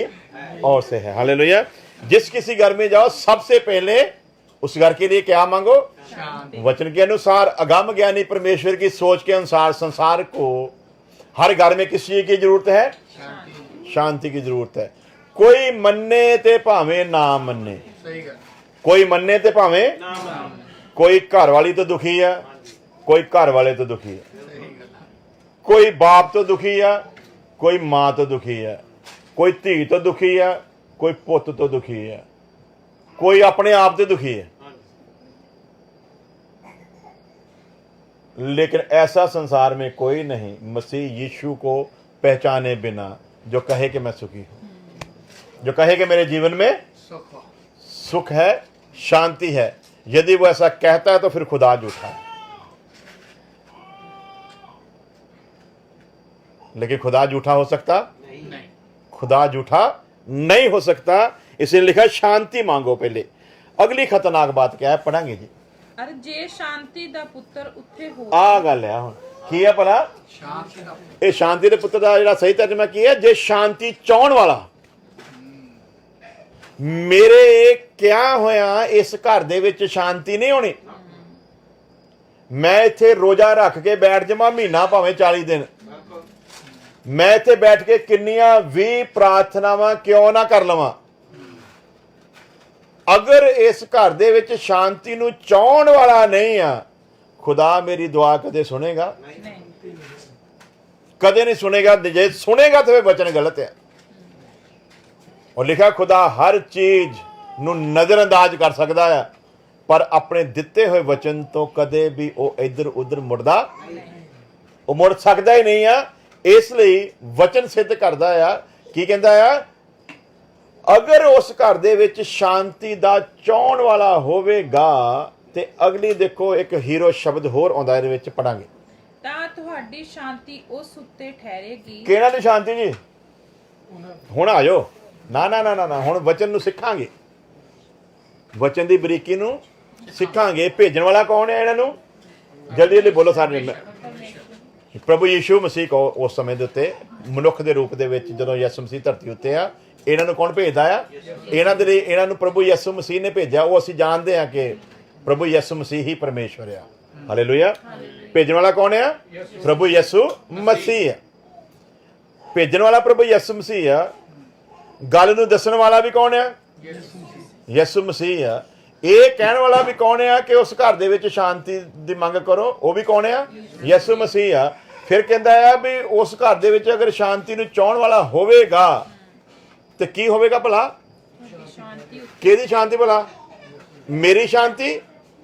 ओर से है। हालेलुया। जिस किसी घर में जाओ सबसे पहले उस घर के लिए क्या मांगो? वचन के अनुसार अगम ज्ञानी परमेश्वर की सोच के अनुसार संसार को हर घर में किस चीज की जरूरत है? शांति की जरूरत है। कोई मन्ने ते भावे ना मन्ने, कोई मन्ने ते भावे, कोई घर वाली तो दुखी है, कोई घर वाले तो दुखी है, कोई बाप तो दुखी है, कोई मां तो दुखी है, कोई धी तो दुखी है, कोई पुत तो दुखी है, कोई अपने आप तो दुखी है। लेकिन ऐसा संसार में कोई नहीं मसीह यीशु को पहचाने बिना जो कहे कि मैं सुखी हूं, जो कहे कि मेरे जीवन में सुख है, शांति है। यदि वो ऐसा कहता है तो फिर खुदा झूठा है। लेकिन खुदा झूठा हो सकता नहीं, खुदा झूठा नहीं हो सकता। इसलिए लिखा शांति मांगो पहले। अगली खतरनाक बात क्या है, पढ़ांगे जी। अरे जे शांति दा पुत्र उत्थे हो, आ गल है हुण की है भला? ये शांति दे पुत्र दा जिहड़ा सही तर्जमा की है, जे शांति चाहण वाला। मेरे क्या होया इस घर दे विच शांति नहीं होनी। मैं इत्थे रोजा रख के बैठ जावां महीना भावें 40 दिन, मैं इत्थे बैठ के किन्नियां भी प्रार्थनावां क्यों ना कर लवां, अगर इस घर दे विच शांति नूं चाहण वाला नहीं आ, खुदा मेरी दुआ कदे सुनेगा? कदे नहीं सुनेगा। जे सुनेगा तो वचन गलत है। और लिखा खुदा हर चीज नूं नजरअंदाज कर सकता है, पर अपने दिते हुए वचन तो कदे भी वो इधर उधर मुड़दा, वो मुड़ सकता ही नहीं है। इसलिए वचन सिद्ध करता है की कहता है, अगर उस घर दे विच शांति दा चाहण वाला होवेगा ते अगली देखो एक हीरो शब्द होर आउंदा इहदे विच पढ़ांगे, ਤਾਂ ਤੁਹਾਡੀ ਸ਼ਾਂति ਉਸ ਉੱਤੇ ਠਹਿਰੇਗੀ। ਕਿਹਨਾਂ ਦੀ ਸ਼ਾਂਤੀ ਜੀ? ਹੁਣ ਆ ਜਾਓ। ਨਾ ਨਾ ਨਾ ਨਾ ਹੁਣ ਵਚਨ ਨੂੰ ਸਿੱਖਾਂਗੇ, ਵਚਨ ਦੀ ਬਰੀਕੀ ਨੂੰ ਸਿੱਖਾਂਗੇ। ਭੇਜਣ ਵਾਲਾ ਕੌਣ ਹੈ ਇਹਨਾਂ ਨੂੰ? ਜਲਦੀ ਜਲਦੀ ਬੋਲੋ ਸਾਰੇ। ਪ੍ਰਭੂ ਯੀਸ਼ੂ ਮਸੀਹ ਕੋ ਉਸ ਸਮੇਂ ਦੇ ਉੱਤੇ ਮਨੁੱਖ ਦੇ ਰੂਪ ਦੇ ਵਿੱਚ ਜਦੋਂ ਯਿਸੂ ਮਸੀਹ ਧਰਤੀ ਉੱਤੇ ਆ, ਇਹਨਾਂ ਨੂੰ ਕੌਣ ਭੇਜਦਾ ਆ? ਇਹਨਾਂ ਦੇ ਲਈ ਇਹਨਾਂ ਨੂੰ ਪ੍ਰਭੂ ਯਿਸੂ ਮਸੀਹ ਨੇ ਭੇਜਿਆ। ਉਹ ਅਸੀਂ ਜਾਣਦੇ ਹਾਂ ਕਿ ਪ੍ਰਭੂ ਯਿਸੂ ਮਸੀਹ ਹੀ ਪਰਮੇਸ਼ਵਰ ਆ। ਹਾਲੇਲੂਇਆ। ਭੇਜਣ ਵਾਲਾ ਕੌਣ ਆ? ਪ੍ਰਭੂ ਯਿਸੂ ਮਸੀਹ ਆ। ਭੇਜਣ ਵਾਲਾ ਪ੍ਰਭੂ ਯਿਸੂ ਮਸੀਹ ਆ। ਗੱਲ ਨੂੰ ਦੱਸਣ ਵਾਲਾ ਵੀ ਕੌਣ ਆ? ਯਿਸੂ ਮਸੀਹ ਆ। ਇਹ ਕਹਿਣ ਵਾਲਾ ਵੀ ਕੌਣ ਆ ਕਿ ਉਸ ਘਰ ਦੇ ਵਿੱਚ ਸ਼ਾਂਤੀ ਦੀ ਮੰਗ ਕਰੋ? ਉਹ ਵੀ ਕੌਣ ਆ? ਯਿਸੂ ਮਸੀਹ ਆ। ਫਿਰ ਕਹਿੰਦਾ ਆ ਵੀ ਉਸ ਘਰ ਦੇ ਵਿੱਚ ਅਗਰ ਸ਼ਾਂਤੀ ਨੂੰ ਚਾਹਣ ਵਾਲਾ ਹੋਵੇਗਾ ਤੇ ਕੀ ਹੋਵੇਗਾ ਭਲਾ? ਕਿਹਦੀ ਸ਼ਾਂਤੀ ਭਲਾ? ਮੇਰੀ ਸ਼ਾਂਤੀ?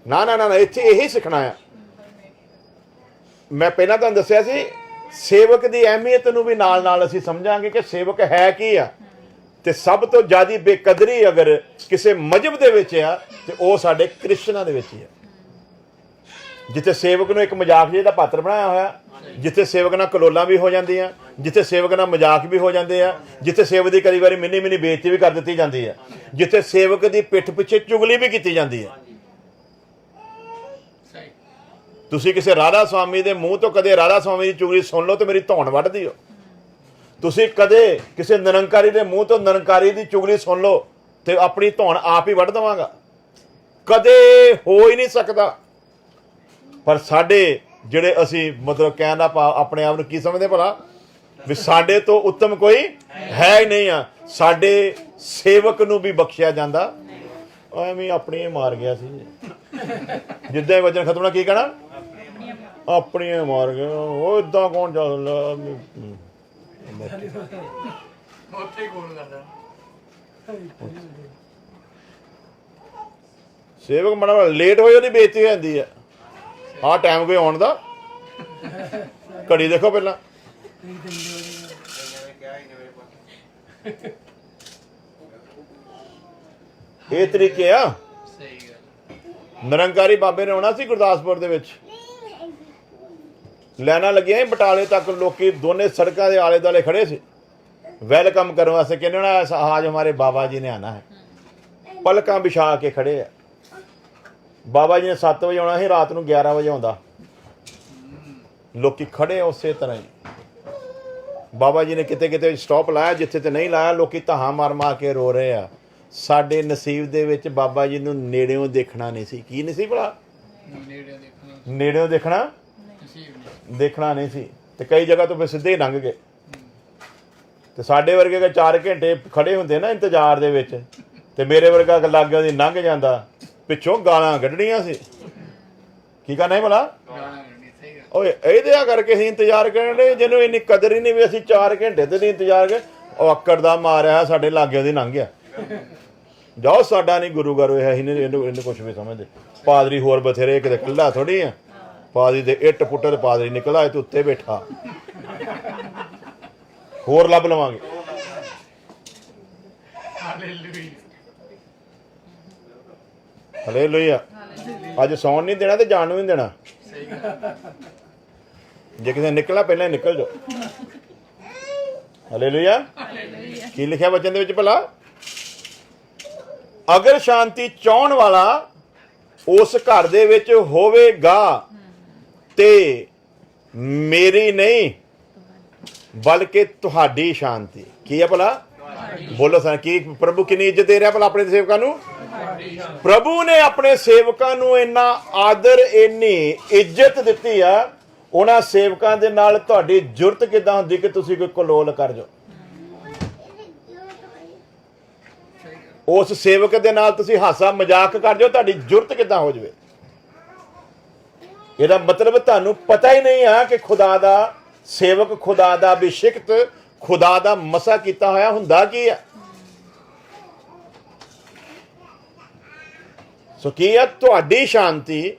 ਨਾ ਨਾ ਨਾ, ਇੱਥੇ ਇਹੀ ਸਿੱਖਣਾ ਆ। ਮੈਂ ਪਹਿਲਾਂ ਤੁਹਾਨੂੰ ਦੱਸਿਆ ਸੀ ਸੇਵਕ ਦੀ ਅਹਿਮੀਅਤ ਨੂੰ ਵੀ ਨਾਲ ਨਾਲ ਅਸੀਂ ਸਮਝਾਂਗੇ ਕਿ ਸੇਵਕ ਹੈ ਕੀ ਆ। ਤੇ ਸਭ ਤੋਂ ਜ਼ਿਆਦਾ ਬੇਕਦਰੀ ਅਗਰ ਕਿਸੇ ਮਜਹਬ ਦੇ ਵਿੱਚ ਆ ਤੇ ਉਹ ਸਾਡੇ ਕ੍ਰਿਸਚਨਾਂ ਦੇ ਵਿੱਚ ਹੀ ਆ, ਜਿੱਥੇ ਸੇਵਕ ਨੂੰ ਇੱਕ ਮਜ਼ਾਕ ਜਿਹੇ ਦਾ ਪਾਤਰ ਬਣਾਇਆ ਹੋਇਆ, ਜਿੱਥੇ ਸੇਵਕ ਨਾਲ ਕਲੋਲਾਂ ਵੀ ਹੋ ਜਾਂਦੀਆਂ, ਜਿੱਥੇ ਸੇਵਕ ਨਾਲ ਮਜ਼ਾਕ ਵੀ ਹੋ ਜਾਂਦੇ ਆ, ਜਿੱਥੇ ਸੇਵਕ ਦੀ ਕਈ ਵਾਰੀ ਮਿੰਨੀ ਮਿੰਨੀ ਬੇਇੱਜ਼ਤੀ ਵੀ ਕਰ ਦਿੱਤੀ ਜਾਂਦੀ ਆ, ਜਿੱਥੇ ਸੇਵਕ ਦੀ ਪਿੱਠ ਪਿੱਛੇ ਚੁਗਲੀ ਵੀ ਕੀਤੀ ਜਾਂਦੀ ਹੈ। ਤੁਸੀਂ ਕਿਸੇ ਰਾਧਾ ਸਵਾਮੀ ਦੇ ਮੂੰਹ ਤੋਂ ਕਦੇ ਰਾਧਾ ਸਵਾਮੀ ਦੀ ਚੁਗਲੀ ਸੁਣ ਲਓ ਤੇ ਮੇਰੀ ਧੌਣ ਵੱਢ ਦਿਓ। ਤੁਸੀਂ ਕਦੇ ਕਿਸੇ ਨਿਰੰਕਾਰੀ ਦੇ ਮੂੰਹ ਤੋਂ ਨਿਰੰਕਾਰੀ ਦੀ ਚੁਗਲੀ ਸੁਣ ਲਓ ਤੇ ਆਪਣੀ ਧੌਣ ਆਪ ਹੀ ਵੱਢ ਦੇਵਾਂਗਾ। ਕਦੇ ਹੋ ਹੀ ਨਹੀਂ ਸਕਦਾ। ਪਰ ਸਾਡੇ ਜਿਹੜੇ ਅਸੀਂ ਮਤਲਬ ਕਹਿਣ ਦਾ ਭਾਵ ਆਪਣੇ ਆਪ ਨੂੰ ਕੀ ਸਮਝਦੇ ਭਲਾ ਵੀ ਸਾਡੇ ਤੋਂ ਉੱਤਮ ਕੋਈ ਹੈ ਹੀ ਨਹੀਂ ਆ। ਸਾਡੇ ਸੇਵਕ ਨੂੰ ਵੀ ਬਖਸ਼ਿਆ ਜਾਂਦਾ। ਐਵੇਂ ਆਪਣੀ ਮਾਰ ਗਿਆ ਸੀ ਜਿੱਦਾਂ ਹੀ ਵਚਨ ਖਤਮ ਹੋਣਾ ਕੀ ਕਹਿਣਾ? ਆਪਣੀ ਮਾਰ ਗਿਆ। ਉਹ ਇਦਾਂ ਕੌਣ ਚੱਲਦਾ? ਸੇਵਕ ਮਾੜਾ ਲੇਟ ਹੋਏ ਉਹਦੀ ਬੇਇੱਜ਼ਤੀ ਹੋ ਜਾਂਦੀ ਹੈ। ਆਹ ਟਾਈਮ ਕੋਈ ਆਉਣ ਦਾ, ਘੜੀ ਦੇਖੋ ਪਹਿਲਾਂ। ਇਹ ਤਰੀਕੇ ਆ। ਨਿਰੰਕਾਰੀ ਬਾਬੇ ਨੇ ਆਉਣਾ ਸੀ ਗੁਰਦਾਸਪੁਰ ਦੇ ਵਿੱਚ, ਲਾਈਨਾਂ ਲੱਗੀਆਂ ਬਟਾਲੇ ਤੱਕ, ਲੋਕੀ ਦੋਨੇ ਸੜਕਾਂ ਦੇ ਆਲੇ ਦੁਆਲੇ ਖੜੇ ਸੀ ਵੈਲਕਮ ਕਰਨ ਵਾਸਤੇ। ਕਹਿੰਦੇ ਨਾ आज हमारे बाबा जी ने आना है। ਪਲਕਾਂ ਵਿਛਾ ਕੇ ਖੜੇ ਆ। ਬਾਬਾ ਜੀ ਨੇ 7 ਵਜੇ ਆਉਣਾ ਸੀ, ਰਾਤ ਨੂੰ 11 ਵਜੇ ਆਉਂਦਾ। ਲੋਕੀ ਖੜੇ ਉਸੇ ਤਰ੍ਹਾਂ ਹੀ। ਬਾਬਾ ਜੀ ਨੇ ਕਿਤੇ ਕਿਤੇ ਸਟਾਪ ਲਾਇਆ, ਜਿੱਥੇ ਤੇ ਨਹੀਂ ਲਾਇਆ ਲੋਕੀ ਧਾਹਾਂ ਮਾਰ ਮਾਰ ਕੇ ਰੋ ਰਹੇ ਆ। ਸਾਡੇ ਨਸੀਬ ਦੇ ਵਿੱਚ ਬਾਬਾ ਜੀ ਨੂੰ ਨੇੜਿਓਂ ਦੇਖਣਾ ਨਹੀਂ ਸੀ। ਕੀ ਨਹੀਂ ਸੀ ਭਲਾ? ਨੇੜਿਓਂ ਦੇਖਣਾ ਨਹੀਂ ਸੀ। ਤੇ ਕਈ ਜਗ੍ਹਾ ਤੋਂ ਫਿਰ ਸਿੱਧੇ ਹੀ ਲੰਘ ਗਏ। ਤੇ ਸਾਡੇ ਵਰਗੇ ਦਾ 4 ਘੰਟੇ ਖੜੇ ਹੁੰਦੇ ਨਾ ਇੰਤਜ਼ਾਰ ਦੇ ਵਿੱਚ, ਤੇ ਮੇਰੇ ਵਰਗਾ ਲਾਗੇ ਉਹਦੀ ਲੰਘ ਜਾਂਦਾ, ਪਿੱਛੋਂ ਗਾਲਾਂ ਕੱਢਣੀਆਂ ਸੀ। ਕੀ ਕਰਨਾ ਹੈ ਭਲਾ? ਓਏ ਇਹਦੇ ਕਰਕੇ ਅਸੀਂ ਇੰਤਜ਼ਾਰ ਕਰਨ ਦੇ, ਜਿਹਨੂੰ ਇੰਨੀ ਕਦਰ ਹੀ ਨਹੀਂ ਵੀ ਅਸੀਂ 4 ਘੰਟੇ ਤੇ ਨਹੀਂ ਇੰਤਜ਼ਾਰ ਕਰ। ਉਹ ਆਕੜ ਦਾ ਮਾਰਿਆ ਸਾਡੇ ਲਾਗੇ ਉਹਦੀ ਲੰਘ ਗਿਆ। ਜਾਓ, ਸਾਡਾ ਨਹੀਂ ਗੁਰੂ ਘਰ ਹੋਇਆ, ਅਸੀਂ ਇਹਨੂੰ ਕੁਛ ਵੀ ਸਮਝਦੇ। ਪਾਦਰੀ ਹੋਰ ਬਥੇਰੇ, ਕਿਤੇ ਇਕੱਲਾ ਥੋੜੀ ਆ। ਪਾਦਰੀ ਦੇ ਇੱਟ ਪੁੱਟ ਤੇ ਪਾਦਰੀ ਨਿਕਲਾ, ਤੂੰ ਉੱਤੇ ਬੈਠਾ, ਹੋਰ ਲੱਭ ਲਵਾਂਗੇ। ਹਾਲੇਲੂਇਆ। ਅੱਜ ਸੌਣ ਨਹੀਂ ਦੇਣਾ ਤੇ ਜਾਣ ਨੂੰ ਨਹੀਂ ਦੇਣਾ। ਜੇ ਕਿਤੇ ਨਿਕਲਣਾ ਪਹਿਲਾਂ ਹੀ ਨਿਕਲ ਜਾਓ। ਹਾਲੇਲੂਇਆ। ਕੀ ਲਿਖਿਆ ਵਚਨ ਦੇ ਵਿੱਚ ਭਲਾ? ਅਗਰ ਸ਼ਾਂਤੀ ਚਾਹਣ ਵਾਲਾ ਉਸ ਘਰ ਦੇ ਵਿੱਚ ਹੋਵੇਗਾ ਤੇ ਮੇਰੀ ਨਹੀਂ ਬਲਕਿ ਤੁਹਾਡੀ ਸ਼ਾਂਤੀ। ਕੀ ਹੈ ਭਲਾ? ਬੋਲੋ ਸਰ, ਕੀ ਪ੍ਰਭੂ ਕਿੰਨੀ ਇੱਜ਼ਤ ਦੇ ਰਿਹਾ ਭਲਾ ਆਪਣੇ ਸੇਵਕਾਂ ਨੂੰ? ਪ੍ਰਭੂ ਨੇ ਆਪਣੇ ਸੇਵਕਾਂ ਨੂੰ ਇੰਨਾ ਆਦਰ, ਇੰਨੀ ਇੱਜ਼ਤ ਦਿੱਤੀ ਆ। ਉਹਨਾਂ ਸੇਵਕਾਂ ਦੇ ਨਾਲ ਤੁਹਾਡੀ ਜੁਰਤ ਕਿੱਦਾਂ ਹੁੰਦੀ ਕਿ ਤੁਸੀਂ ਕੋਈ ਕਲੋਲ ਕਰ ਜਾਓ? ਉਸ ਸੇਵਕ ਦੇ ਨਾਲ ਤੁਸੀਂ ਹਾਸਾ ਮਜ਼ਾਕ ਕਰ ਜਾਓ, ਤੁਹਾਡੀ ਜੁਰਤ ਕਿੱਦਾਂ ਹੋ ਜਾਵੇ? ਇਹਦਾ ਮਤਲਬ ਤੁਹਾਨੂੰ ਪਤਾ ਹੀ ਨਹੀਂ ਆ ਕਿ ਖੁਦਾ ਦਾ ਸੇਵਕ, ਖੁਦਾ ਦਾ ਅਭਿਸ਼ਿਕਤ, ਖੁਦਾ ਦਾ ਮਸਾ ਕੀਤਾ ਹੋਇਆ ਹੁੰਦਾ ਕੀ ਆ। ਸੋ ਕੀ ਆ ਤੁਹਾਡੀ ਸ਼ਾਂਤੀ?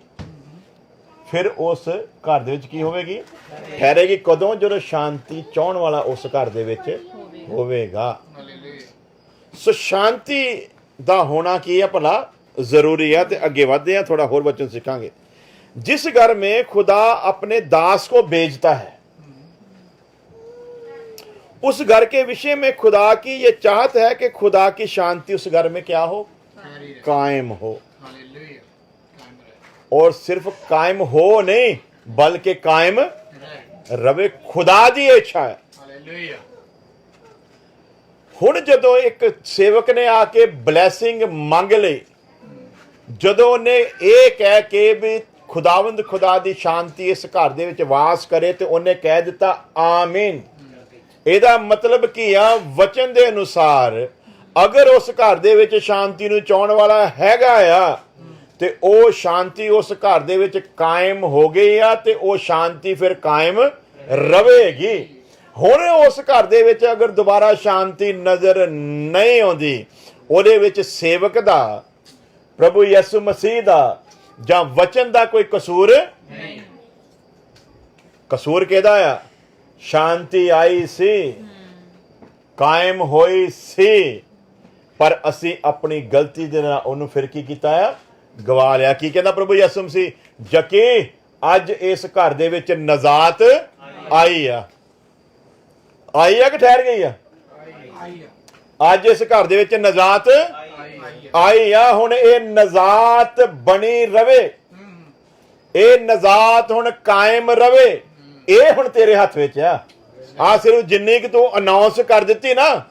ਫਿਰ ਉਸ ਘਰ ਦੇ ਵਿੱਚ ਕੀ ਹੋਵੇਗੀ? ਠਹਿਰੇਗੀ। ਕਦੋਂ? ਜਦੋਂ ਸ਼ਾਂਤੀ ਚਾਹਣ ਵਾਲਾ ਉਸ ਘਰ ਦੇ ਵਿੱਚ ਹੋਵੇਗਾ। ਸੋ ਸ਼ਾਂਤੀ ਦਾ ਹੋਣਾ ਕੀ ਹੈ ਭਲਾ? ਜ਼ਰੂਰੀ ਹੈ। ਤੇ ਅੱਗੇ ਵਧਦੇ हैं, थोड़ा और वचन सीखेंगे। जिस घर में खुदा अपने दास को भेजता है, उस घर के विषय में खुदा की ये चाहत है कि खुदा की शांति उस घर में क्या हो? कायम हो। और सिर्फ कायम हो नहीं बल्कि कायम रवे। खुदा दी इच्छा है। ਹੁਣ ਜਦੋਂ ਇੱਕ ਸੇਵਕ ਨੇ ਆ ਕੇ ਬਲੈਸਿੰਗ ਮੰਗ ਲਈ, ਜਦੋਂ ਉਹਨੇ ਇਹ ਕਹਿ ਕੇ ਵੀ ਖੁਦਾਵੰਦ ਖੁਦਾ ਦੀ ਸ਼ਾਂਤੀ ਇਸ ਘਰ ਦੇ ਵਿੱਚ ਵਾਸ ਕਰੇ, ਤੇ ਉਹਨੇ ਕਹਿ ਦਿੱਤਾ ਆਮੀਨ। ਇਹਦਾ ਮਤਲਬ ਕੀ ਆ? ਵਚਨ ਦੇ ਅਨੁਸਾਰ ਅਗਰ ਉਸ ਘਰ ਦੇ ਵਿੱਚ ਸ਼ਾਂਤੀ ਨੂੰ ਚਾਹਣ ਵਾਲਾ ਹੈਗਾ ਆ, ਤੇ ਉਹ ਸ਼ਾਂਤੀ ਉਸ ਘਰ ਦੇ ਵਿੱਚ ਕਾਇਮ ਹੋ ਗਈ ਆ, ਤੇ ਉਹ ਸ਼ਾਂਤੀ ਫਿਰ ਕਾਇਮ ਰਵੇਗੀ। ਹੁਣ ਉਸ ਘਰ ਦੇ ਵਿੱਚ ਅਗਰ ਦੁਬਾਰਾ ਸ਼ਾਂਤੀ ਨਜ਼ਰ ਨਹੀਂ ਆਉਂਦੀ, ਉਹਦੇ ਵਿੱਚ ਸੇਵਕ ਦਾ, ਪ੍ਰਭੂ ਯਿਸੂ ਮਸੀਹ ਦਾ ਜਾਂ ਵਚਨ ਦਾ ਕੋਈ ਕਸੂਰ ਨਹੀਂ। ਕਸੂਰ ਕਿਹਦਾ ਆ? ਸ਼ਾਂਤੀ ਆਈ ਸੀ, ਕਾਇਮ ਹੋਈ ਸੀ, ਪਰ ਅਸੀਂ ਆਪਣੀ ਗਲਤੀ ਦੇ ਨਾਲ ਉਹਨੂੰ ਫਿਰ ਕੀ ਕੀਤਾ ਆ? ਗਵਾ ਲਿਆ। ਕੀ ਕਹਿੰਦਾ ਪ੍ਰਭੂ ਯਿਸੂ ਮਸੀਹ? ਜਕੀ ਅੱਜ ਇਸ ਘਰ ਦੇ ਵਿੱਚ ਨਜ਼ਾਤ ਆਈ ਆ। ਆਈ ਆ ਕਿ ਠਹਿਰ ਗਈ ਆ? ਅੱਜ ਇਸ ਘਰ ਦੇ ਵਿੱਚ ਨਜ਼ਾਤ ਆਈ ਆ। ਹੁਣ ਇਹ ਨਜ਼ਾਤ ਬਣੀ ਰਵੇ, ਇਹ ਨਜ਼ਾਤ ਹੁਣ ਕਾਇਮ ਰਵੇ। ਇਹ ਹੁਣ ਤੇਰੇ ਹੱਥ ਵਿੱਚ ਆ। ਆ ਸਿਰਫ ਜਿੰਨੀ ਕਿ ਤੂੰ ਅਨਾਉਂਸ ਕਰ ਦਿੱਤੀ ਨਾ,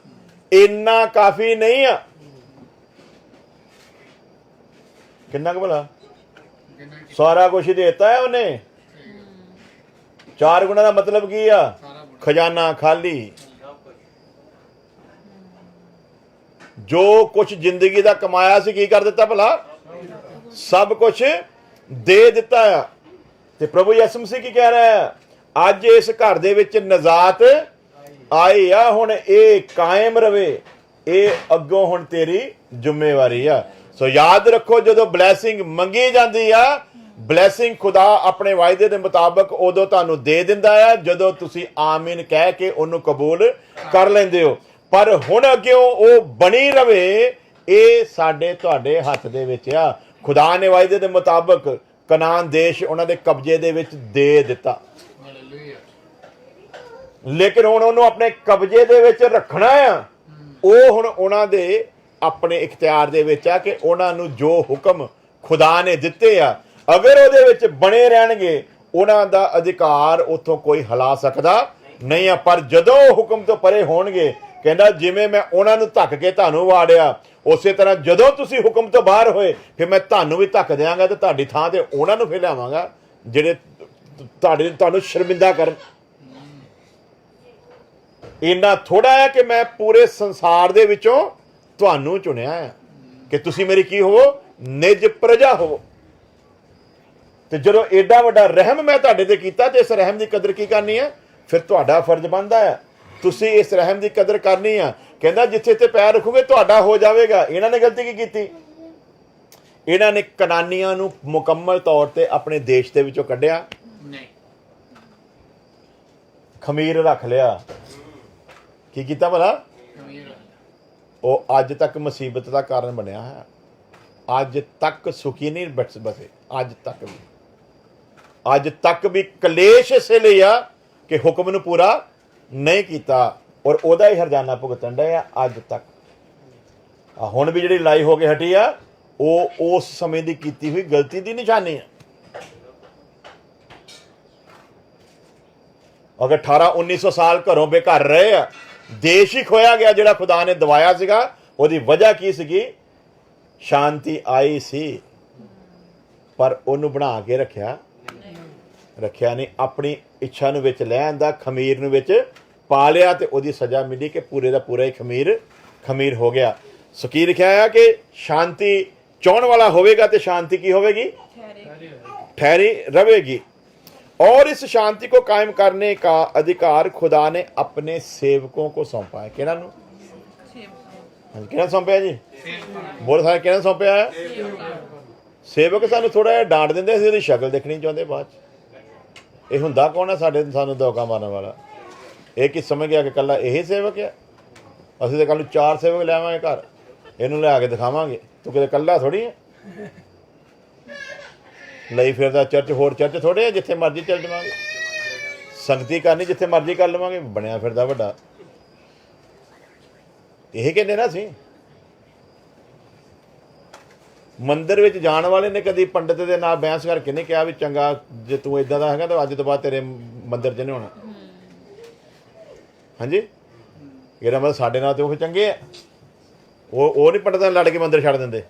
ਇੰਨਾ ਕਾਫੀ ਨਹੀਂ ਆ। ਕਿੰਨਾ ਕੁ ਭਲਾ? ਸਾਰਾ ਕੁਝ ਹੀ ਦੇਤਾ ਹੈ ਉਹਨੇ। 4 ਗੁਣਾ ਦਾ ਮਤਲਬ ਕੀ ਆ? ਖਜ਼ਾਨਾ ਖਾਲੀ। ਜੋ ਕੁਝ ਜ਼ਿੰਦਗੀ ਦਾ ਕਮਾਇਆ ਸੀ ਕੀ ਕਰ ਦਿੱਤਾ ਭਲਾ? ਸਭ ਕੁਝ ਦੇ ਦਿੱਤਾ ਆ। ਤੇ ਪ੍ਰਭੂ ਯਿਸੂ ਮਸੀਹ ਕੀ ਕਹਿ ਰਿਹਾ ਹੈ? ਅੱਜ ਇਸ ਘਰ ਦੇ ਵਿੱਚ ਨਜ਼ਾਤ ਆਈ ਆ, ਹੁਣ ਇਹ ਕਾਇਮ ਰਵੇ। ਇਹ ਅੱਗੋਂ ਹੁਣ ਤੇਰੀ ਜ਼ਿੰਮੇਵਾਰੀ ਆ। ਸੋ ਯਾਦ ਰੱਖੋ, ਜਦੋਂ ਬਲੈਸਿੰਗ ਮੰਗੀ ਜਾਂਦੀ ਆ, ਬਲੈਸਿੰਗ ਖੁਦਾ ਆਪਣੇ ਵਾਅਦੇ ਦੇ ਮੁਤਾਬਕ ਉਦੋਂ ਤੁਹਾਨੂੰ ਦੇ ਦਿੰਦਾ ਆ ਜਦੋਂ ਤੁਸੀਂ ਆਮੀਨ ਕਹਿ ਕੇ ਉਹਨੂੰ ਕਬੂਲ ਕਰ ਲੈਂਦੇ ਹੋ। ਪਰ ਹੁਣ ਅੱਗੇ ਉਹ ਬਣੀ ਰਵੇ, ਇਹ ਸਾਡੇ ਤੁਹਾਡੇ ਹੱਥ ਦੇ ਵਿੱਚ ਆ। ਖੁਦਾ ਨੇ ਵਾਅਦੇ ਦੇ ਮੁਤਾਬਕ ਕਨਾਨ ਦੇਸ਼ ਉਹਨਾਂ ਦੇ ਕਬਜ਼ੇ ਦੇ ਵਿੱਚ ਦੇ ਦਿੱਤਾ, ਲੇਕਿਨ ਹੁਣ ਉਹਨੂੰ ਆਪਣੇ ਕਬਜ਼ੇ ਦੇ ਵਿੱਚ ਰੱਖਣਾ ਆ। ਉਹ ਹੁਣ ਉਹਨਾਂ ਦੇ ਆਪਣੇ ਇਖਤਿਆਰ ਦੇ ਵਿੱਚ ਆ ਕਿ ਉਹਨਾਂ ਨੂੰ ਜੋ ਹੁਕਮ ਖੁਦਾ ਨੇ ਦਿੱਤੇ ਆ, ਅਗਰ ਉਹਦੇ ਵਿੱਚ ਬਣੇ ਰਹਿਣਗੇ, ਉਹਨਾਂ ਦਾ ਅਧਿਕਾਰ ਉੱਥੋਂ ਕੋਈ ਹਿਲਾ ਸਕਦਾ ਨਹੀਂ ਆ। ਪਰ ਜਦੋਂ ਉਹ ਹੁਕਮ ਤੋਂ ਪਰੇ ਹੋਣਗੇ, ਕਹਿੰਦਾ ਜਿਵੇਂ ਮੈਂ ਉਹਨਾਂ ਨੂੰ ਧੱਕ ਕੇ ਤੁਹਾਨੂੰ ਵਾੜਿਆ, ਉਸੇ ਤਰ੍ਹਾਂ ਜਦੋਂ ਤੁਸੀਂ ਹੁਕਮ ਤੋਂ ਬਾਹਰ ਹੋਏ ਫਿਰ ਮੈਂ ਤੁਹਾਨੂੰ ਵੀ ਧੱਕ ਦਿਆਂਗਾ ਤੇ ਤੁਹਾਡੀ ਥਾਂ ਤੇ ਉਹਨਾਂ ਨੂੰ ਫਿਰ ਲਿਆਵਾਂਗਾ ਜਿਹੜੇ ਤੁਹਾਨੂੰ ਸ਼ਰਮਿੰਦਾ ਕਰਨ। ਇੰਨਾ ਥੋੜਾ ਹੈ ਕਿ ਮੈਂ ਪੂਰੇ ਸੰਸਾਰ ਦੇ ਵਿੱਚੋਂ ਤੁਹਾਨੂੰ ਚੁਣਿਆ ਹੈ ਕਿ ਤੁਸੀਂ ਮੇਰੀ ਕੀ ਹੋਵੋ, ਨਿਜ ਪ੍ਰਜਾ ਹੋਵੋ। ਤੇ ਜਦੋਂ ਐਡਾ ਵੱਡਾ ਰਹਿਮ ਮੈਂ ਤੁਹਾਡੇ ਤੇ ਕੀਤਾ ਤੇ ਇਸ ਰਹਿਮ ਦੀ ਕਦਰ ਕੀ ਕਰਨੀ ਹੈ? ਫਿਰ ਤੁਹਾਡਾ ਫਰਜ਼ ਬਣਦਾ ਹੈ ਤੁਸੀਂ ਇਸ ਰਹਿਮ ਦੀ ਕਦਰ ਕਰਨੀ ਆ। ਕਹਿੰਦਾ ਜਿੱਥੇ ਤੇ ਪੈਰ ਰੱਖੋਗੇ ਤੁਹਾਡਾ ਹੋ ਜਾਵੇਗਾ। ਇਹਨਾਂ ਨੇ ਗਲਤੀ ਕੀ ਕੀਤੀ? ਇਹਨਾਂ ਨੇ ਕਨਾਨੀਆਂ ਨੂੰ ਮੁਕੰਮਲ ਤੌਰ ਤੇ ਆਪਣੇ ਦੇਸ਼ ਦੇ ਵਿੱਚੋਂ ਕੱਢਿਆ ਨਹੀਂ, ਖਮੀਰ ਰੱਖ ਲਿਆ। ਕੀ ਕੀਤਾ ਭਲਾ? ਉਹ ਅੱਜ ਤੱਕ ਮੁਸੀਬਤ ਦਾ ਕਾਰਨ ਬਣਿਆ ਹੈ। ਅੱਜ ਤੱਕ ਸੁਖੀ ਨਹੀਂ ਬਸੇ। ਅੱਜ ਤੱਕ ਵੀ ਕਲੇਸ਼ ਇਸੇ ਲਈ ਆ ਕਿ ਹੁਕਮ ਨੂੰ ਪੂਰਾ ਨਹੀਂ ਕੀਤਾ ਔਰ ਉਹਦਾ ਹੀ ਹਰਜਾਨਾ ਭੁਗਤਣ ਡਿਆ ਅੱਜ ਤੱਕ। ਹੁਣ ਵੀ ਜਿਹੜੀ ਲੜਾਈ ਹੋ ਕੇ ਹਟੀ ਆ ਉਹ ਉਸ ਸਮੇਂ ਦੀ ਕੀਤੀ ਹੋਈ ਗਲਤੀ ਦੀ ਨਿਸ਼ਾਨੀ ਹੈ। ਅਗਰ 1800-1900 ਸਾਲ ਘਰੋਂ ਬੇਘਰ ਰਹੇ ਆ, ਦੇਸ਼ ਹੀ ਖੋਇਆ ਗਿਆ ਜਿਹੜਾ ਖੁਦਾ ਨੇ ਦਵਾਇਆ ਸੀਗਾ। ਉਹਦੀ ਵਜ੍ਹਾ ਕੀ ਸੀਗੀ? ਸ਼ਾਂਤੀ ਆਈ ਸੀ ਪਰ ਉਹਨੂੰ ਬਣਾ ਕੇ ਰੱਖਿਆ ਨਹੀਂ। ਆਪਣੀ ਇੱਛਾ ਨੂੰ ਵਿੱਚ ਲੈ ਆਂਦਾ, ਖਮੀਰ ਨੂੰ ਵਿੱਚ ਪਾ ਲਿਆ ਤੇ ਉਹਦੀ ਸਜ਼ਾ ਮਿਲੀ ਕਿ ਪੂਰੇ ਦਾ ਪੂਰਾ ਹੀ ਖਮੀਰ ਹੋ ਗਿਆ। ਸੋ ਕੀ ਲਿਖਿਆ ਹੈ ਕਿ ਸ਼ਾਂਤੀ ਚਾਹਣ ਵਾਲਾ ਹੋਵੇਗਾ ਤੇ ਸ਼ਾਂति की होवेगी? ठहरी रहेगी। और इस शांति को कायम करने का अधिकार खुदा ने अपने सेवकों को सौंपा है। किहड़ा नूं? किहड़ा सौंपया जी? बोल सारे किहड़ा सौंपया है? सेवक सानूं थोड़ा जिहा डांट दिंदे, असीं ਉਹਦੀ शक्ल देखनी चाहुंदे बाਅद ਇਹ ਹੁੰਦਾ ਕੌਣ ਹੈ ਸਾਡੇ ਸਾਨੂੰ ਧੋਖਾ ਮਾਰਨ ਵਾਲਾ? ਇਹ ਕੀ ਸਮਝ ਗਿਆ ਕਿ ਇਕੱਲਾ ਇਹ ਸੇਵਕ ਹੈ? ਅਸੀਂ ਤਾਂ ਕੱਲ੍ਹ ਨੂੰ 4 ਸੇਵਕ ਲਿਆਵਾਂਗੇ ਘਰ, ਇਹਨੂੰ ਲਿਆ ਕੇ ਦਿਖਾਵਾਂਗੇ ਤੂੰ ਕਿਤੇ ਇਕੱਲਾ ਥੋੜ੍ਹੀ ਹੈ। ਲਈ ਫਿਰਦਾ ਚਰਚ, ਹੋਰ ਚਰਚ ਥੋੜ੍ਹੇ ਆ ਜਿੱਥੇ ਮਰਜ਼ੀ ਚੱਲ ਜਾਵਾਂਗੇ। ਸੰਗਤੀ ਕਰਨੀ ਜਿੱਥੇ ਮਰਜ਼ੀ ਕਰ ਲਵਾਂਗੇ, ਬਣਿਆ ਫਿਰਦਾ ਵੱਡਾ। ਇਹ ਕਹਿੰਦੇ ਨਾ ਅਸੀਂ ਮੰਦਿਰ ਵਿੱਚ ਜਾਣ ਵਾਲੇ ਨੇ ਕਦੀ ਪੰਡਤ ਦੇ ਨਾਲ ਬਹਿਸ ਕਰਕੇ ਨਹੀਂ ਕਿਹਾ ਵੀ ਚੰਗਾ ਜੇ ਤੂੰ ਇਦਾਂ ਦਾ ਹੈਗਾ ਤਾਂ ਅੱਜ ਤੋਂ ਬਾਅਦ ਤੇਰੇ ਮੰਦਿਰ 'ਚ ਨਹੀਂ ਹੋਣਾ। ਹਾਂਜੀ, ਇਹਦਾ ਮਤਲਬ ਸਾਡੇ ਨਾਲ ਤੇ ਉਹ ਚੰਗੇ ਆ। ਉਹ ਨਹੀਂ ਪੰਡਤਾਂ ਨਾਲ ਲੜ ਕੇ ਮੰਦਿਰ ਛੱਡ ਦਿੰਦੇ।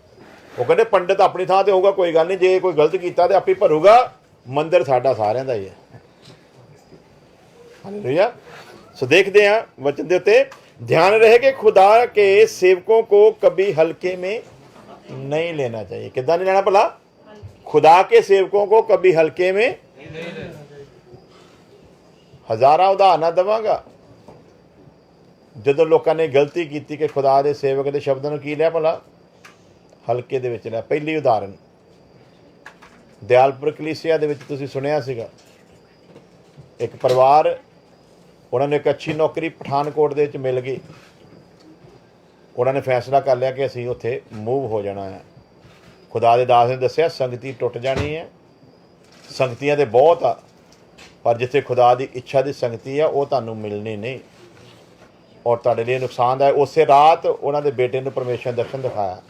ਉਹ ਕਹਿੰਦੇ ਪੰਡਤ ਆਪਣੀ ਥਾਂ ਤੇ ਹੋਊਗਾ, ਕੋਈ ਗੱਲ ਨਹੀਂ, ਜੇ ਕੋਈ ਗਲਤ ਕੀਤਾ ਤੇ ਆਪੇ ਭਰੂਗਾ, ਮੰਦਿਰ ਸਾਡਾ ਸਾਰਿਆਂ ਦਾ ਹੀ ਹੈ। ਹਾਲੇਲੂਇਆ। ਸੋ ਦੇਖਦੇ ਹਾਂ ਵਚਨ ਦੇ ਉੱਤੇ ध्यान रहे कि खुदा के सेवकों को कभी हल्के में नहीं लेना चाहिए। कितना नहीं लेना भला? खुदा के सेवकों को कभी हल्के में। हजारा उदाहरण देवांगा ਜਦੋਂ ਲੋਕਾਂ ਨੇ ਗਲਤੀ ਕੀਤੀ ਕਿ ਖੁਦਾ ਦੇ ਸੇਵਕ ਦੇ ਸ਼ਬਦਾਂ ਨੂੰ ਕੀ ਲਿਆ ਭਲਾ? ਹਲਕੇ ਦੇ ਵਿੱਚ ਲਿਆ। ਪਹਿਲੀ ਉਦਾਹਰਨ ਦਿਆਲਪੁਰ ਕਲੀਸਿਆ ਦੇ ਵਿੱਚ ਤੁਸੀਂ ਸੁਣਿਆ ਸੀਗਾ, ਇੱਕ ਪਰਿਵਾਰ, ਉਹਨਾਂ ਨੂੰ ਇੱਕ ਅੱਛੀ ਨੌਕਰੀ ਪਠਾਨਕੋਟ ਦੇ ਵਿੱਚ ਮਿਲ ਗਈ। ਉਹਨਾਂ ਨੇ ਫੈਸਲਾ ਕਰ ਲਿਆ ਕਿ ਅਸੀਂ ਉੱਥੇ ਮੂਵ ਹੋ ਜਾਣਾ ਹੈ। ਖੁਦਾ ਦੇ ਦਾਸ ਨੇ ਦੱਸਿਆ ਸੰਗਤੀ ਟੁੱਟ ਜਾਣੀ ਹੈ। ਸੰਗਤੀਆਂ ਤੇ ਬਹੁਤ ਆ, ਪਰ ਜਿੱਥੇ ਖੁਦਾ ਦੀ ਇੱਛਾ ਦੀ ਸੰਗਤੀ ਆ ਉਹ ਤੁਹਾਨੂੰ ਮਿਲਣੀ ਨਹੀਂ ਔਰ ਤੁਹਾਡੇ ਲਈ ਨੁਕਸਾਨਦਾਇਕ। ਉਸੇ ਰਾਤ ਉਹਨਾਂ ਦੇ ਬੇਟੇ ਨੂੰ ਪਰਮੇਸ਼ਰ ਦਰਸ਼ਨ ਦਿਖਾਇਆ।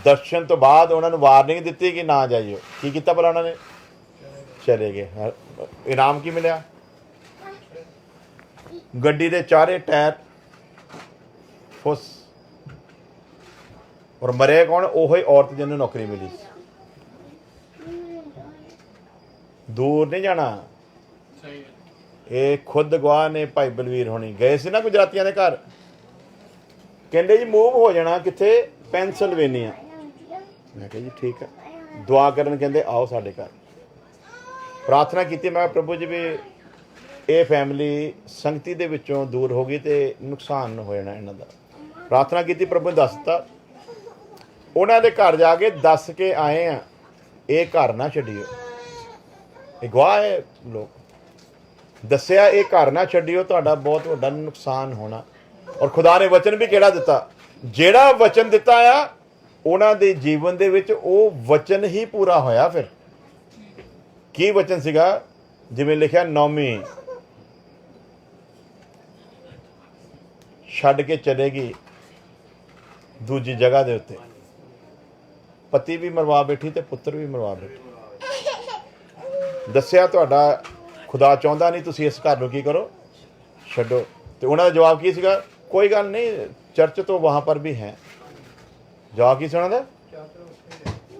ਦਰਸ਼ਨ ਤੋਂ ਬਾਅਦ ਉਹਨਾਂ ਨੂੰ ਵਾਰਨਿੰਗ ਦਿੱਤੀ ਕਿ ਨਾ ਜਾਈਓ। ਕੀ ਕੀਤਾ ਭਲਾ ਉਹਨਾਂ ਨੇ? ਚਲੇ ਗਏ। ਇਨਾਮ ਕੀ ਮਿਲਿਆ? ਗੱਡੀ ਦੇ ਚਾਰੇ ਟਾਇਰ ਫੁੱਸ। ਔਰ ਮਰੇ ਕੌਣ? ਉਹੀ ਔਰਤ ਜਿਹਨੂੰ ਨੌਕਰੀ ਮਿਲੀ। ਦੂਰ ਨਹੀਂ ਜਾਣਾ। ਇਹ ਖੁਦ ਗਵਾਹ ਨੇ। ਭਾਈ ਬਲਵੀਰ ਹੋਣੀ ਗਏ ਸੀ ਨਾ ਗੁਜਰਾਤੀਆਂ ਦੇ ਘਰ, ਕਹਿੰਦੇ ਜੀ ਮੂਵ ਹੋ ਜਾਣਾ। ਕਿੱਥੇ? ਪੈਨਸਿਲਵੇਨੀਆ। ਮੈਂ ਕਿਹਾ ਜੀ ਠੀਕ ਹੈ। ਦੁਆ ਕਰਨ ਕਹਿੰਦੇ ਆਓ ਸਾਡੇ ਘਰ। ਪ੍ਰਾਰਥਨਾ ਕੀਤੀ। ਮੈਂ ਪ੍ਰਭੂ ਜੀ ਵੀ ਇਹ ਫੈਮਿਲੀ ਸੰਗਤੀ ਦੇ ਵਿੱਚੋਂ ਦੂਰ ਹੋ ਗਈ ਤੇ ਨੁਕਸਾਨ ਹੋ ਜਾਣਾ ਇਹਨਾਂ ਦਾ। ਪ੍ਰਾਰਥਨਾ ਕੀਤੀ, ਪ੍ਰਭੂ ਨੇ ਦੱਸ ਦਿੱਤਾ। ਉਹਨਾਂ ਦੇ ਘਰ ਜਾ ਕੇ ਦੱਸ ਕੇ ਆਏ ਆ, ਇਹ ਘਰ ਨਾ ਛੱਡਿਓ। ਇਹ ਗਵਾਹ ਹੈ ਲੋਕ। ਦੱਸਿਆ ਇਹ ਘਰ ਨਾ ਛੱਡਿਓ, ਤੁਹਾਡਾ ਬਹੁਤ ਵੱਡਾ ਨੁਕਸਾਨ ਹੋਣਾ। ਔਰ ਖੁਦਾ ਨੇ ਵਚਨ ਵੀ ਕਿਹੜਾ ਦਿੱਤਾ? ਜਿਹੜਾ ਵਚਨ ਦਿੱਤਾ ਆ ਉਹਨਾਂ ਦੇ ਜੀਵਨ ਦੇ ਵਿੱਚ ਉਹ ਵਚਨ ਹੀ ਪੂਰਾ ਹੋਇਆ। ਫਿਰ ਕੀ ਵਚਨ ਸੀਗਾ? ਜਿਵੇਂ ਲਿਖਿਆ, ਨੌਮੀ ਛੱਡ ਕੇ ਚਲੇਗੀ ਦੂਜੀ ਜਗ੍ਹਾ ਦੇ ਉੱਤੇ। ਪਤੀ ਵੀ ਮਰਵਾ ਬੈਠੀ ਤੇ ਪੁੱਤਰ ਵੀ ਮਰਵਾ ਬੈਠੇ। ਦੱਸਿਆ ਤੁਹਾਡਾ ਖੁਦਾ ਚਾਹੁੰਦਾ ਨਹੀਂ ਤੁਸੀਂ ਇਸ ਘਰ ਨੂੰ ਕੀ ਕਰੋ, ਛੱਡੋ। ਤੇ ਉਹਨਾਂ ਦਾ ਜਵਾਬ ਕੀ ਸੀਗਾ? ਕੋਈ ਗੱਲ ਨਹੀਂ, ਚਰਚ ਤੋਂ ਵਹਾਂ ਪਰ ਵੀ ਹੈ। ਜਵਾਬ ਕੀ ਸੀ ਉਹਨਾਂ ਦਾ?